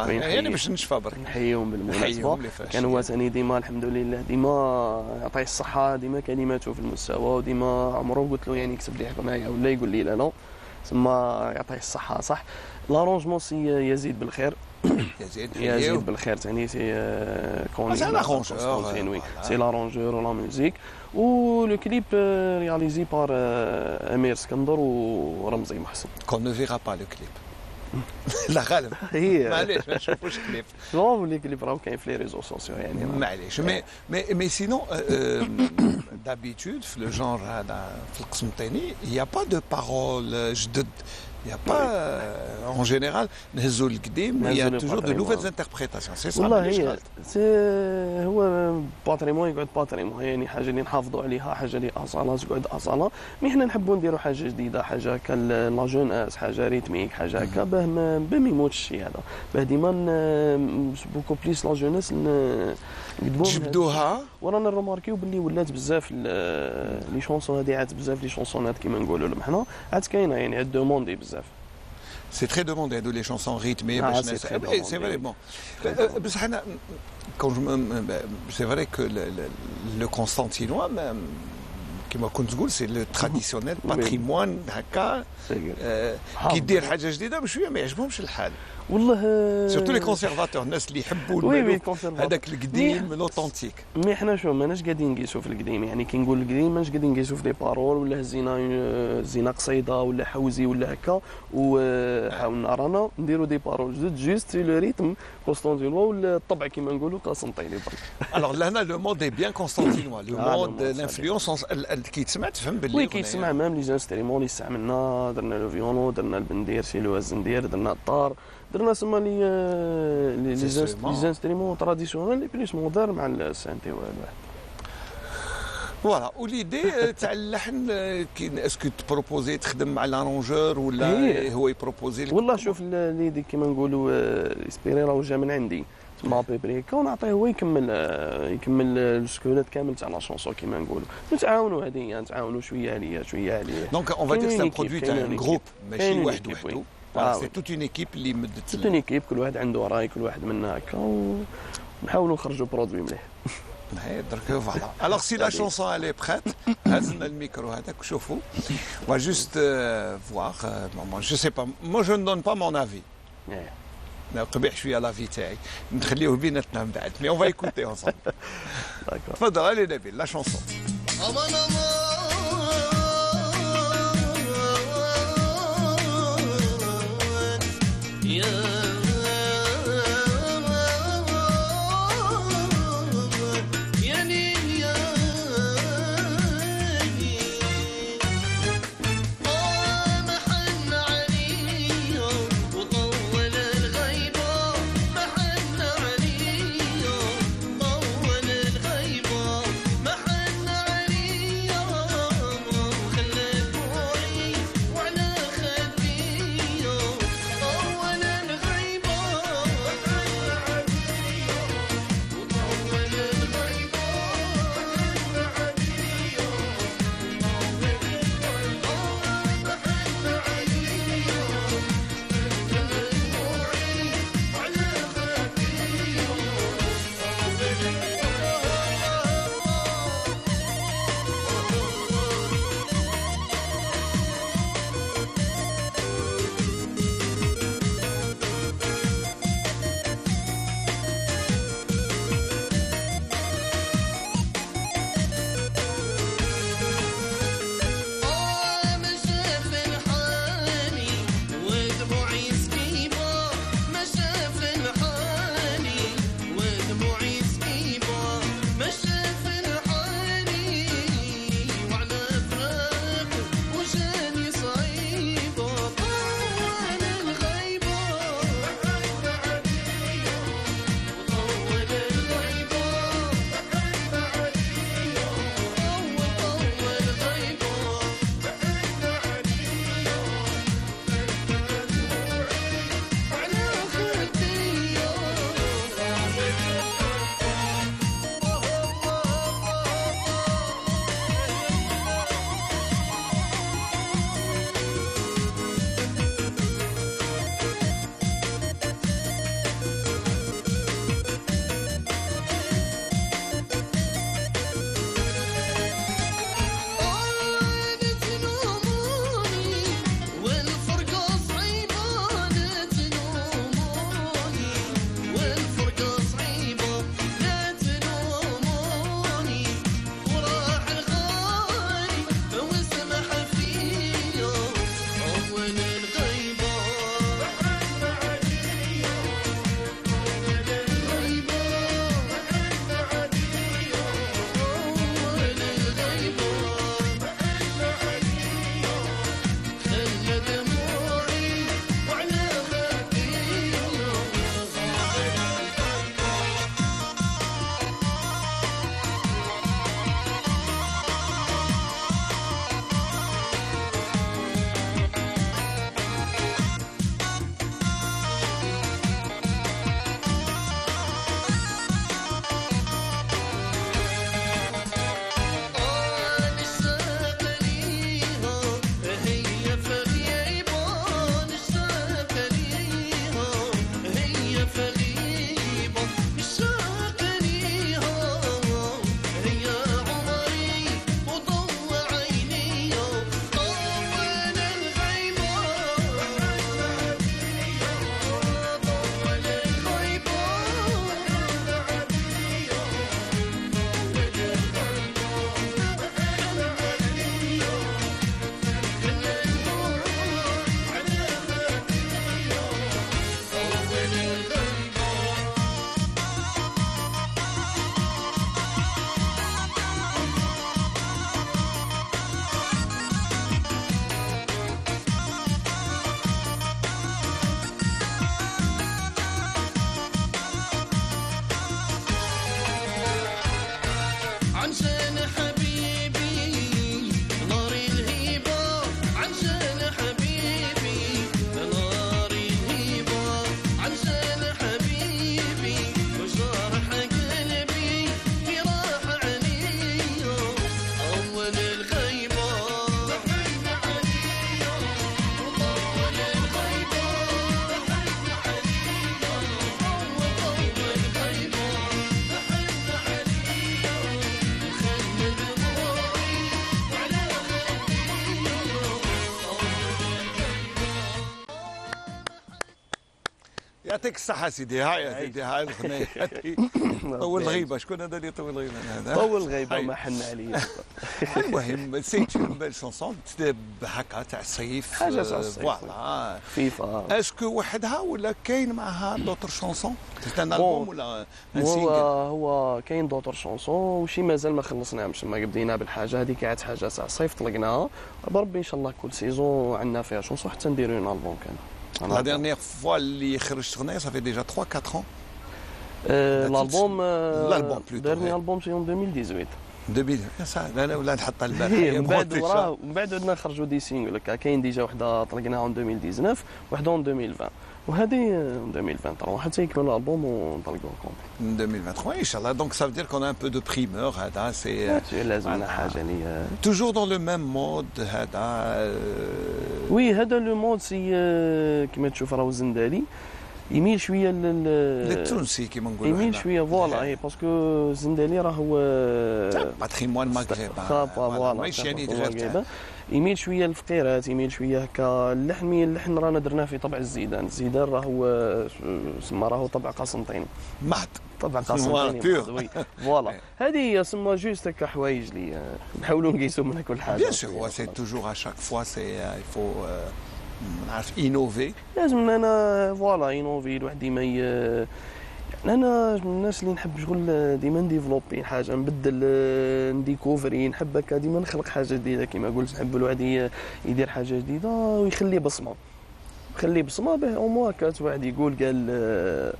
يعني باش نشفى برك نحييهم بالمناسبه كان هو ثاني ديما الحمد لله ديما يعطيه الصحه ديما كلماته في المستوى وديما عمره قلت له يعني كتب لي حق معايا ولا يقول لي لا ثم يعطيه الصحه صح. لارونجمون سي يزيد بالخير يزيد بالخير ثاني سي كوني سي لارونجور ولا ميوزيك و لو كليب رياليزي بار امير اسكندر ورمزي محسن. كون نو فيغا با لو كليب لا غالب معليش ما نشوفوش كليب نو لي كليب راهو كاين في لي ريزو سوسيو يعني معليش مي سينون دابيتود في لو جونر هذا في القسنطيني يا با دو بارول جدد Il n'y a pas, en général, il y a toujours de nouvelles interprétations. C'est ça. والله هو باتريمون يقعد باتريمون يعني حاجه اللي نحافظوا عليها حاجه اللي اصاله تقعد اصاله مي حنا نحبوا نديروا حاجه جديده حاجه هكا لا جوناس حاجه ريتميك حاجه هكا باه ما يموتش الشيء هذا باه ديما بوكو بليس لا جوناس جبدوها ورانا نروماركيو باللي ولات بزاف لي شونسون هذه عاد بزاف لي شونسونات كيما نقولوا لهم حنا عاد كاينه يعني عاد دوموندي بزاف. C'est très demandé de les chansons rythmées. C'est vrai, bon. C'est vrai que le constantinois, كما كنت تقول سي لو تراديسيونيل باتريمون هكا كي دير حاجه جديده بشويه ما يعجبهمش الحال والله سورتو لي كونسيرفاتور الناس اللي يحبوا هذاك القديم لوطونتيك. مي حنا شو ماناش قاعدين نقيسوا في القديم يعني كي نقول القديم ماناش قاعدين نقيسوا في دي بارول ولا هزينا قصيده ولا حوزي ولا هكا وحاولنا رانا نديروا دي بارول جدد جوست لو ريتم كونستانتينوا ولا الطبع كيما نقولوا قسنطيني برك. الوغ لهنا لو مود اي بيان كونستانتينوا لو مود لانفلونس كيتسمع تفهم باللي وي كيتسمع ميم لي انستريمون اللي استعملنا درنا لو فيونو درنا البندير شي لو الزندير درنا الطار درنا سما لي انستريمون تراديسيونيل لي بليس مودرن مع السانتي والواحد. فوالا وليدي تاع اللحن اسكو تبروبوزي تخدم مع لارونجور ولا هو يبروبوزي لك؟ والله شوف ليدي كيما نقولوا اسبيري راهو جا من عندي تما بيبريكا ونعطيه هو يكمل السكولات كامل تاع لا شونسون كيما نقولوا نتعاونوا هذه نتعاونوا شويه عليا شويه عليه. دونك اون فا دير سي ان برودوي تاع ان جروب ماشي واحد وحده سي توت اون ايكيب اللي مدت توت اون ايكيب كل واحد عنده راي كل واحد منا هكا ونحاولوا نخرجوا برودوي مليح. درك فوالا. الوغ سي لا شونسون الي بريت هزنا الميكرو هذاك وشوفوا on va juste voir moi je sais pas moi je ne donne pas mon avis قبيح شويه لافي تاعي نخليوه بيناتنا من بعد مي اون فا ايكوتي اونصومبل. تفضل علي نبيل لا شونسون. يعطيك الصحة سيدي. هاي يا سيدي هاي الغنية. طول الغيبة. شكون هذا اللي طول الغيبة هذا؟ طول الغيبة ما حن عليا. المهم سي اون بيل شونسون هكا تاع الصيف. حاجة تاع الصيف. فوالا. خفيفة. اسكو وحدها ولا كاين معها دوتر شونسون؟ سي ان البوم ولا ان هو سينجل؟ هو كاين دوتر شونسون وشي مازال ما خلصناهمش. ما بدينا بالحاجة هذيك كانت حاجة تاع الصيف طلقناها. بربي ان شاء الله كل سيزون عندنا فيها شونسون حتى نديرو ان البوم كان. La dernière fois اللي خرجت غنية ça fait déjà 3-4 ans. الالبوم plutôt. dernier album c'est en 2018. 2000 انا ولا نحطها البارح. من بعد وراه من بعد عندنا نخرجوا دي سينجل هكا. كاين ديجا وحده طلقناها en 2019 وحده en 2020 وهذه en 2023 حتى يكمل الالبوم ونطلقوه كومبلي. 2023 ان شاء الله. Donc ça veut dire qu'on a un peu de primeur هذا c'est لازمنا حاجه اللي toujours dans le même mode هذا. وي هذا لو مود سي كما تشوف راهو الزندالي يميل شويه للتونسي كيما نقولوا. يميل شويه فوالا اي باسكو الزندالي راه هو باتريمون مغرب. فوالا ماشي يعني غير يميل شويه للفقيرات. يميل شويه هكا اللحن رانا درناه في طبع الزيدان. الزيدان راهو سما راهو طبع قسنطيني محض. طبع قسنطيني وي فوالا. هذه هي سما جوست هكا حوايج اللي نحاولوا نقيسوا منها كل حاجه. بيان سور سي توجور ا شاك فوا سي يفو نعرف انوفي. لازم انا فوالا انوفي الواحد ديما انا من الناس اللي نحب شغل ديما نديفلوبي حاجه نبدل نديكوفري. نحب هكا ديما نخلق حاجه جديده كما قلت. نحب الواحد يدير حاجه جديده ويخلي بصمه. خلي بصمه به او موا كات واحد يقول قال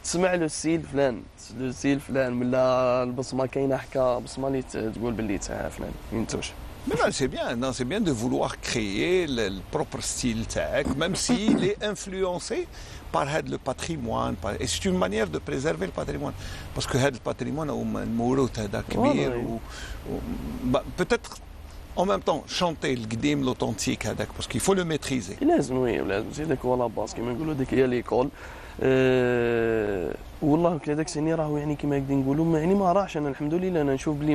تسمع لو ستيل فلان لو ستيل فلان ولا البصمه كاينه حكا بصمه اللي تقول باللي تاع فلان ينتوش. Mais non, c'est bien de vouloir créer le propre style تاعك, même s'il est influencé par le patrimoine. Et c'est une manière de préserver le patrimoine. Parce que le patrimoine هو الموروث هذا كبير. Peut-être en même temps chanter القديم l'authentique هذاك parce qu'il faut le maîtriser. لازم وي لازم سي داك هو لاباس كيما نقولوا ديك هي ليكول. والله كي هذاك السني راهو يعني كيما هكذا نقولوا يعني ما راحش. انا الحمد لله انا نشوف بلي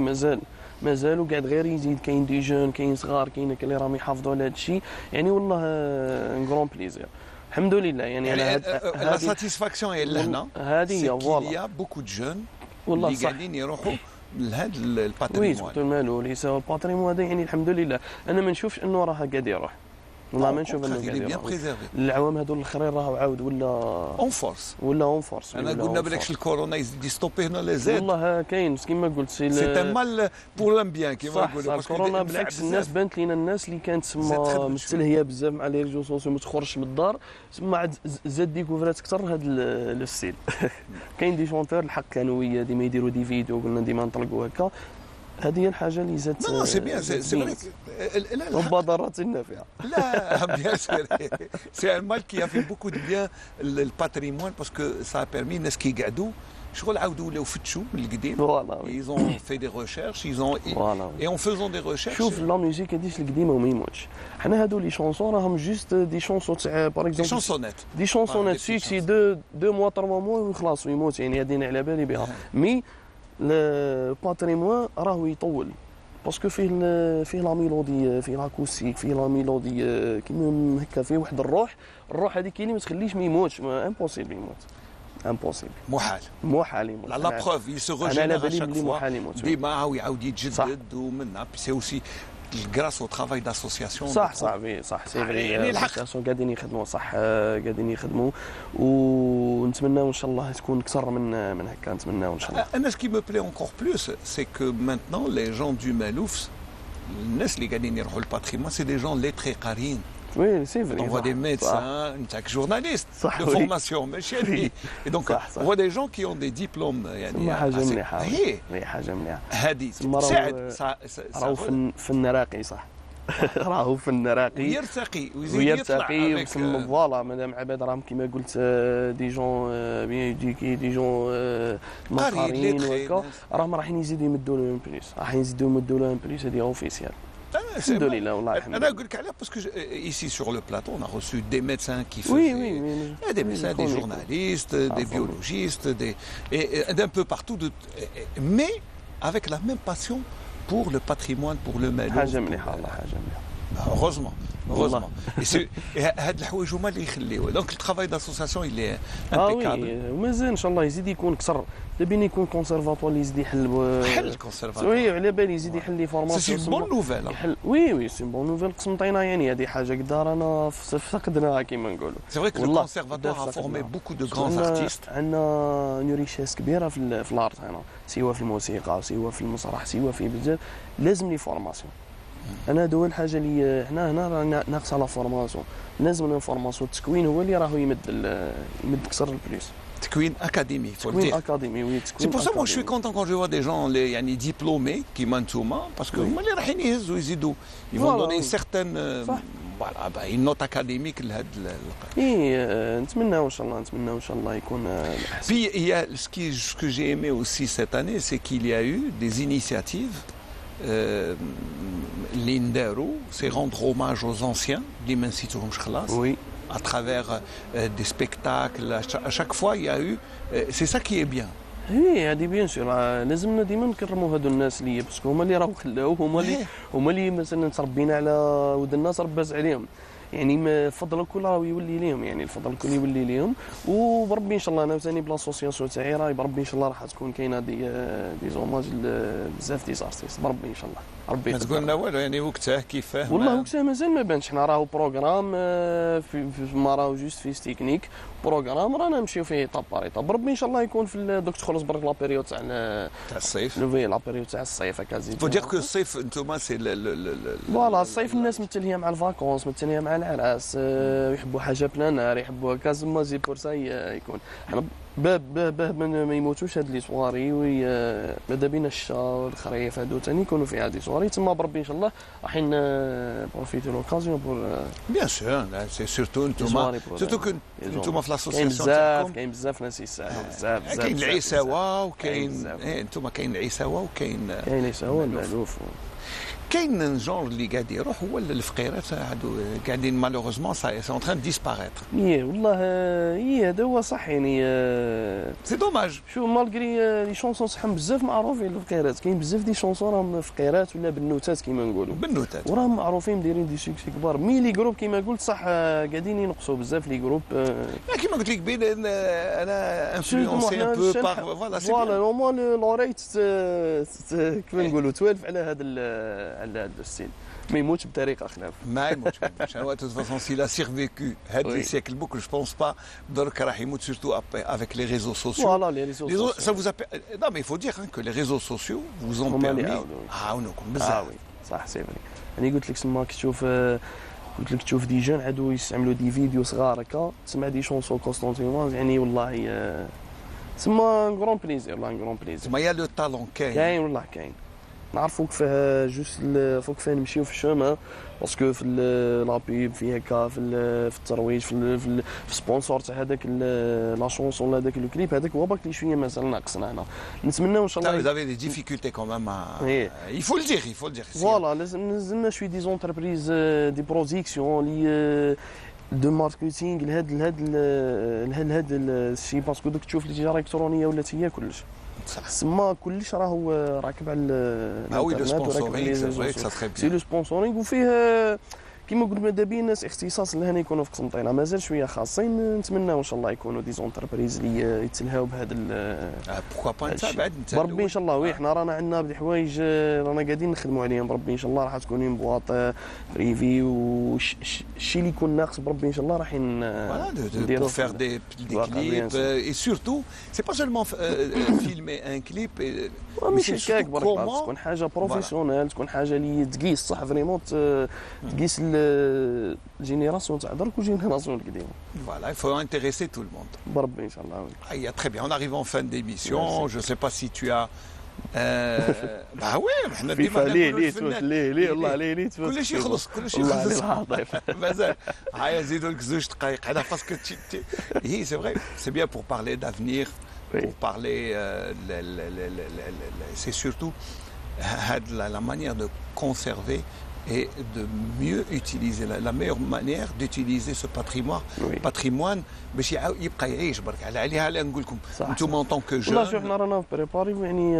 مازالوا قاعد غير يزيد. كاين دي جون كاين صغار كاين اللي راهم يحافظوا على هذا الشيء يعني والله غران بليزير الحمد لله. يعني لا ساتيسفاكسيون هي لهنا هذه فوالا. يا بوكو دو جون والله اللي قاعدين يروحوا لهذا الباتريمون. وي سورتو المالو اللي سوا الباتريمون هذا يعني الحمد لله. انا ما نشوفش انه راه قاعد يروح. والله ما نشوف انه قاعد يروح. العوام هذو الاخرين راهو عاود ولا اون فورس. انا قلنا بلاكش الكورونا يزيد يستوبي هنا لي زيد. والله كاين كيما قلت سي ان مال بور لان بيان كيما نقولوا. الكورونا بالعكس الناس بانت لينا الناس اللي كانت تسمى مستلهيه بزاف مع لي ريزو سوسيو ما تخرجش من الدار تسمى عاد زاد ديكوفرات اكثر هذا الستيل. كاين دي شونتور الحق كانوا ديما يديروا دي فيديو قلنا ديما نطلقوا هكا. هذه هي الحاجه اللي زادت. نو سي بيان سي فري. رب ضارات نافعه. لا بيان سور سي ان مال كي في بوكو دو بيان الباتريمون باسكو سا بيرمي الناس كي يقعدوا شغل عاودوا ولاو فتشوا من القديم. فوالا ils ont fait des recherches et en faisant des recherches. شوف لا ميوزيك هذيش القديمه وما يموتش. حنا هادو لي شونسون راهم جوست دي شونسون تاع باغ اكزومبل دي شونسونات سيكسي دو موا 3 موا وخلاص ويموت يعني هذه على بالي بها. مي الباتريمون راهو يطول باسكو فيه لا ميلودي فيه لاكوستيك فيه لا ميلودي كيما هكا فيه واحد الروح هذيك اللي ما تخليش ما يموتش. امبوسيبل يموت. امبوسيبل محال يموت. لا بروف يسو ريجينير اشاك فوا ديما ويعاود يتجدد ومنها سي اوسي grâce au travail d'association. صح صاحبي صح سي فري. يعني الاسوسياسيون قاعدين يخدموا صح قاعدين يخدموا ونتمناو ان شاء الله تكون اكثر من هكا. نتمناو ان شاء الله. انا سكي مو بلي encore plus c'est que maintenant les gens du Malouf الناس اللي قاعدين يروحوا الباتريمون c'est des gens lettrés قاريين. Oui, c'est vrai. On voit des médecins, des journalistes de formation, et donc on voit des gens qui ont des diplômes. يعني حاجة مليحة. هي حاجة مليحة. هذه تساعد. راهو فن راقي صح. راهو فن راقي. ويرتقي فوالا مادام عباد راهم كيما قلت دي جون بيان يديكي دي جون مقارين وهكا راهم رايحين يزيدوا يمدوا لهم بليس. رايحين يزيدوا يمدوا لهم بليس هذه اوفيسيال. الحمد لله والله الحمد لله. أنا أقول لك عليها parce que ici sur le plateau on a reçu des médecins qui faisaient des médecins, des journalistes, des biologistes, et d'un peu partout, mais avec la même passion pour le patrimoine, pour le Malouf. حاجة مليحة والله حاجة مليحة. Heureusement. هاد الحوايج هما اللي يخليوه دونك الترافاي داسوسياسيون اللي امبيكابل. وي ومازال ان شاء الله يزيد يكون كثر. دابا يكون كونسيرفاتوار اللي يزيد يحل الكونسيرفاتوار. وي على بالي يزيد يحل لي فورماسيون. سي بون نوفيل. وي سي بون نوفيل قسمطينا يعني هذه حاجه قد رانا فقدناها كيما نقولوا. سي فري كو الكونسيرفاتوار ا فورمي بوكو دو غران ارتيست. عندنا اون ريشيس كبيره في الارت هنا سواء في الموسيقى سواء في المسرح سواء في بزاف لازم لي فورماسيون. انا هذا هو الحاجه اللي هنا رانا ناقصه لا فورماسيون. لازم لنا فورماسيون. التكوين هو اللي راهو يمد كثر البلوس. تكوين اكاديمي faut تكوين dire. اكاديمي وي تكوين. C'est pour ça moi je suis content quand je vois des gens يعني diplômés كيما نتوما باسكو هما اللي رايحين يهزوا يزيدوا ils vont donner une certaine voilà une note académique لهاد نتمناو ان شاء الله نتمناو ان شاء الله يكون احسن. Puis il y a ce que j'ai aimé aussi cette année c'est qu'il y a eu des initiatives اللي نداروا c'est rendre hommage aux anciens اللي ما نسيتوهمش خلاص. Oui. À travers des spectacles, à chaque fois il y a eu, c'est ça qui est bien. هي هذه بيان سور لازمنا ديما نكرموا هذو الناس اللي باسكو هما اللي راهو خلاو هما اللي مثلا تربينا على ود الناس ربات عليهم يعني الفضل الكل راه يولي ليهم يعني الفضل الكل يولي ليهم وبربي ان شاء الله انا ثاني بلاصوسياسيون تاعي راه بربي ان شاء الله راح تكون كاينه دي زوماج بزاف دي زارتيست بربي ان شاء الله ربي ما تقول لنا والو يعني وقتها كيفاه والله وقتها مازال ما بانش حنا راهو بروغرام في ما راهو جوست فيس تكنيك بروغرام رانا نمشيو فيه ايطاب بار ايطاب بربي ان شاء الله يكون في دوك تخلص برك لا بيريود تاع الصيف لا بيريود تاع الصيف هكا زيد فو دير كو الصيف انتوما سي فوالا الصيف الناس متلهيه مع الفاكونس متلهيه مع العراس يحبوا حاجه بلانار يحبوا هكا زعما زي بور سا يكون حنا باه ما يموتوش هاد لي سواري ماذا بينا الشتا والخريف هادو ثاني يكونوا فيها هاد لي سواري تما بربي ان شاء الله راح بروفيتي لوكازيون بور بيان سور سي سورتو انتوما سورتو انتوما في لاسوسياسيون تاعكم كاين بزاف ناس يساعدوا بزاف كاين العيساوه وكاين انتوما كاين العيساوه وكاين العيساوه المألوف كاين جونر اللي قاعد يروح هو الفقيرات هادو قاعدين مالوغوزمون سي اون تران ديسباريتر. والله هذا هو صح يعني سي دوماج. شو مالغري لي شونسون صحهم بزاف معروفين الفقيرات كاين بزاف دي شونسون راهم فقيرات ولا بنوتات كيما نقولوا بنوتات وراهم معروفين دايرين دي سوكسي كبار مي لي جروب كيما قلت صح قاعدين ينقصوا بزاف لي جروب كيما قلت لك بين انا انفلونسي ان بو بار فوالا نورمال لوريت كيما نقولوا توالف على هذا على هذا السيل ما يموتش بطريقه خلاف ما يموتش انا de toute façon s'il a survécu هاد لي سيكل بوك je pense pas درك راح يموت surtout avec les réseaux sociaux. Voilà les réseaux sociaux. Ça vous a non mais il faut dire que les réseaux sociaux vous ont permis عاونوكم بزاف. صح سي فري انا قلت لك سما كتشوف قلت لك تشوف دي جون عادوا يستعملوا دي فيديو صغار هكا تسمع دي شونسون كونستانتينوز يعني والله تسمى غرون بليزير والله غرون بليزير تسمى يا لو تالون كاين والله كاين نعرفوا كيفاه جوست فوق كيفاه نمشيو في الشومان باسكو في لابيب في هكا في الترويج في السبونسور تاع هذاك لا شونسون ولا هذاك الكليب هذاك هو باك لي شويه مازال ناقصنا هنا نتمناو ان شاء الله. Vous avez des difficultés quand même il faut le dire فوالا لازمنا شويه دي زونتربريز دي برودكسيون لي دو ماركتينغ لهاد الشيء باسكو دوك تشوف التجاره الالكترونيه ولات هي كلش سما كلش راهو راكب على الانترنت سي لو سبونسورينغ وفيه كيما قلت ماذا بينا ناس اختصاص لهنا يكونوا في قسنطينه مازال شويه خاصين نتمناو ان شاء الله يكونوا دي زونتربريز اللي يتلهاو بهذا بوكوا با انت بعد بربي ان شاء الله وي حنا رانا عندنا بد حوايج رانا قاعدين نخدموا عليهم بربي ان شاء الله راح تكون اون بواط بريفي والشيء اللي يكون ناقص بربي ان شاء الله راح نديروا فير دي كليب اي سورتو سي با سولمون فيلمي ان كليب ماشي هكاك برك تكون حاجه بروفيسيونيل تكون حاجه اللي تقيس صح فريمون تقيس الجينيراسيون تاع درك والجينيراسيون القديمه. Voilà, il faut intéresser tout le monde. بربي ان شاء الله. Très bien, on arrive en fin d'émission. Je sais pas si tu as bah oui احنا ديما ليه والله ليه كل شيء يخلص مازال هيا زيدوا لك 2 دقائق هذا باسكو هي سي فري سي بيان بور بارلي دافنير pour parler c'est surtout la manière de conserver et de mieux utiliser la meilleure manière d'utiliser ce patrimoine باش يبقى يعيش برك عليها لا نقول لكم انتم en tant que jeune والله شوف حنا رانا بريباري يعني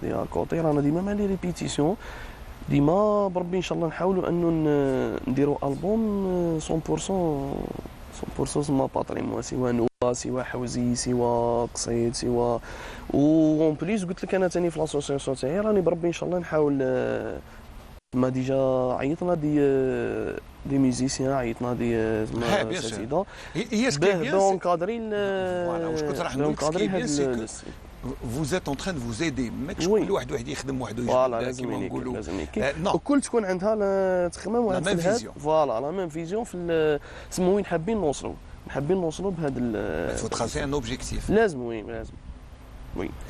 دي كوتي رانا ديما مع لي ريبيتيسيون ديما بربي ان شاء الله نحاولوا انه نديروا البوم 100% سما باتريمون، سواء نوا سواء حوزي سواء قصيد سواء اون بليس. قلت لك انا ثاني في لاسوسياسيون تاعي راني بربي ان شاء الله نحاول. ما ديجا عيطنا دي ميوزيسيان، عيطنا دي اساتذه دونكادري هاد. Vous êtes en train de vous aider. ماكش كل واحد يخدم وحده فوالا كيما نقولوا. وكل تكون عندها تخمم وعندها فوالا لا ميم فيزيون في سما وين حابين نوصلوا بهذا faut tracer un objectif. لازم وي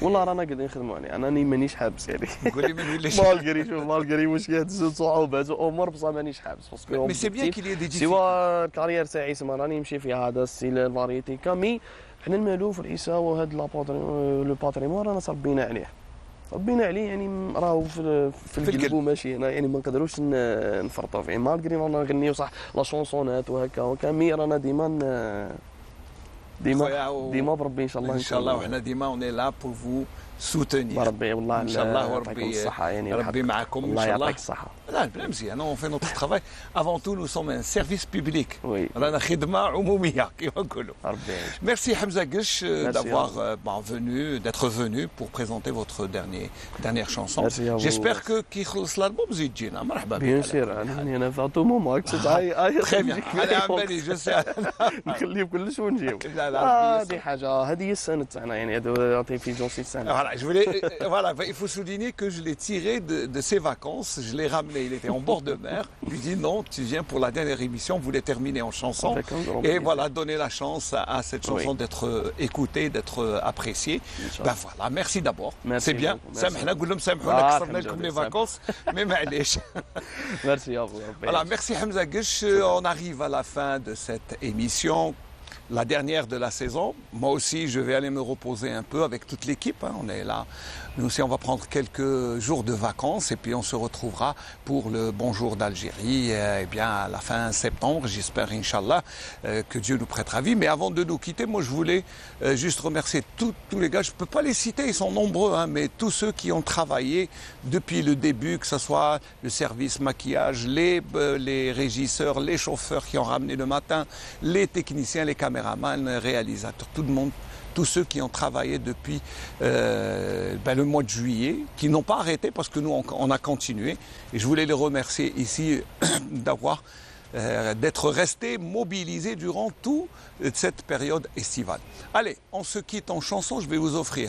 والله رانا قاعدين نخدموا عليه. انا مانيش حابس يعني. قولي ما نوليش مالغري واش كتهز صعوبات وامور بصح مانيش حابس باسكو مي سي بيان كي لي دي سوا الكارير تاعي سما راني نمشي في هذا الستيل الفاريتي كامي. حنا المالوف والعيسى وهذا لو باتريمون رانا صربينا عليه يعني راهو في القلب وماشي هنا، يعني ما نقدروش نفرطوا فيه. مالغري رانا نغنيو صح لا شونسونات وهكا مي رانا ديما بربي ان شاء الله وحنا ديما اوني لا بور فو soutenir. بربي والله ان شاء الله وربي الصحة يعني ربي معكم ان شاء الله. الله يعطيك الصحة. لا بلا مزيان on fait notre travail. Avant tout nous sommes un service public. رانا خدمة عمومية كيما نقولوا. Merci Hamza Guech d'être venu pour présenter votre dernière chanson. J'espère que كي يخلص الالبوم زيد تجينا. مرحبا بك. بيان سير انا في تو مومون تري بيان. انا عم بالي نخليه كلش ونجيو. هذه حاجة هذه هي السنة تاعنا يعني هذا في جونسي السنة. Voilà, il faut souligner que je l'ai tiré de ses vacances, je l'ai ramené, il était en bord de mer, je lui ai dit non, tu viens pour la dernière émission, vous voulez terminer en chanson, et voilà, donner la chance à cette chanson d'être écoutée, d'être appréciée. Ben voilà, merci d'abord, c'est bien, سامحنا نقول لهم سامحونا كسرنا لكم les vacances, mais معليش. Merci à vous. Voilà, merci Hamza Guech, on arrive à la fin de cette émission. La dernière de la saison. Moi aussi, je vais aller me reposer un peu avec toute l'équipe. On est là. Nous aussi, on va prendre quelques jours de vacances et puis on se retrouvera pour le Bonjour d'Algérie bien à la fin septembre. J'espère, Inch'Allah, que Dieu nous prêtera vie. Mais avant de nous quitter, moi, je voulais juste remercier tous les gars. Je ne peux pas les citer, ils sont nombreux, mais tous ceux qui ont travaillé depuis le début, que ce soit le service maquillage, les régisseurs, les chauffeurs qui ont ramené le matin, les techniciens, les caméramans, les réalisateurs, tout le monde. Tous ceux qui ont travaillé depuis le mois de juillet, qui n'ont pas arrêté parce que nous, on a continué. Et je voulais les remercier ici d'être restés mobilisés durant toute cette période estivale. Allez, on se quitte en chanson. Je vais vous offrir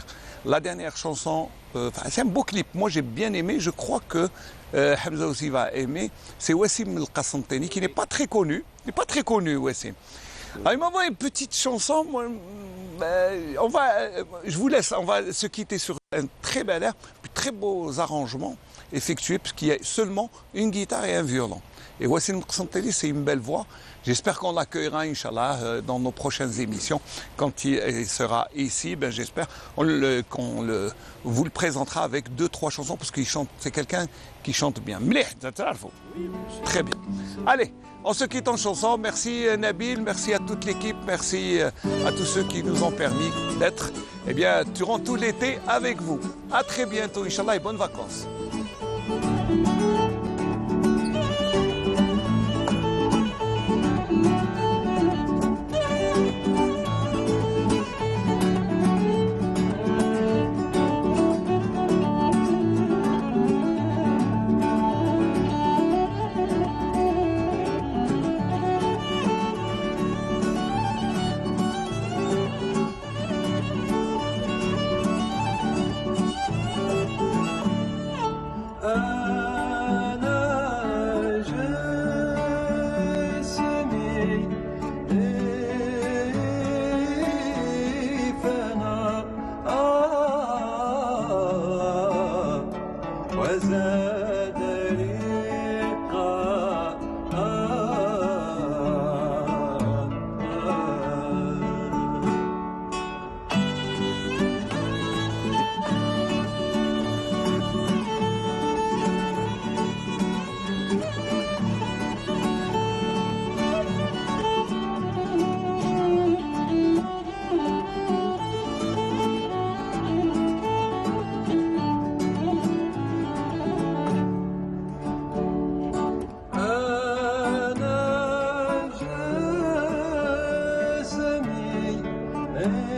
la dernière chanson. C'est un beau clip. Moi, j'ai bien aimé. Je crois que Hamza aussi va aimer. C'est Wassim El Qassanteni, qui n'est pas très connu. Il n'est pas très connu, Wassim. Alors, il m'envoie une petite chanson. Moi, je vous laisse. On va se quitter sur un très bel air, puis très beaux arrangements effectués, puisqu'il y a seulement une guitare et un violon. Et Wassim Qassanteni, c'est une belle voix. J'espère qu'on l'accueillera, Inch'Allah, dans nos prochaines émissions. Quand il sera ici, j'espère qu'on vous le présentera avec 2-3 chansons, parce qu'il chante. C'est quelqu'un qui chante bien. Très bien. Allez. On se quitte en chanson. Merci Nabil, merci à toute l'équipe, merci à tous ceux qui nous ont permis d'être durant tout l'été avec vous. À très bientôt, Inch'Allah, et bonnes vacances. الحياة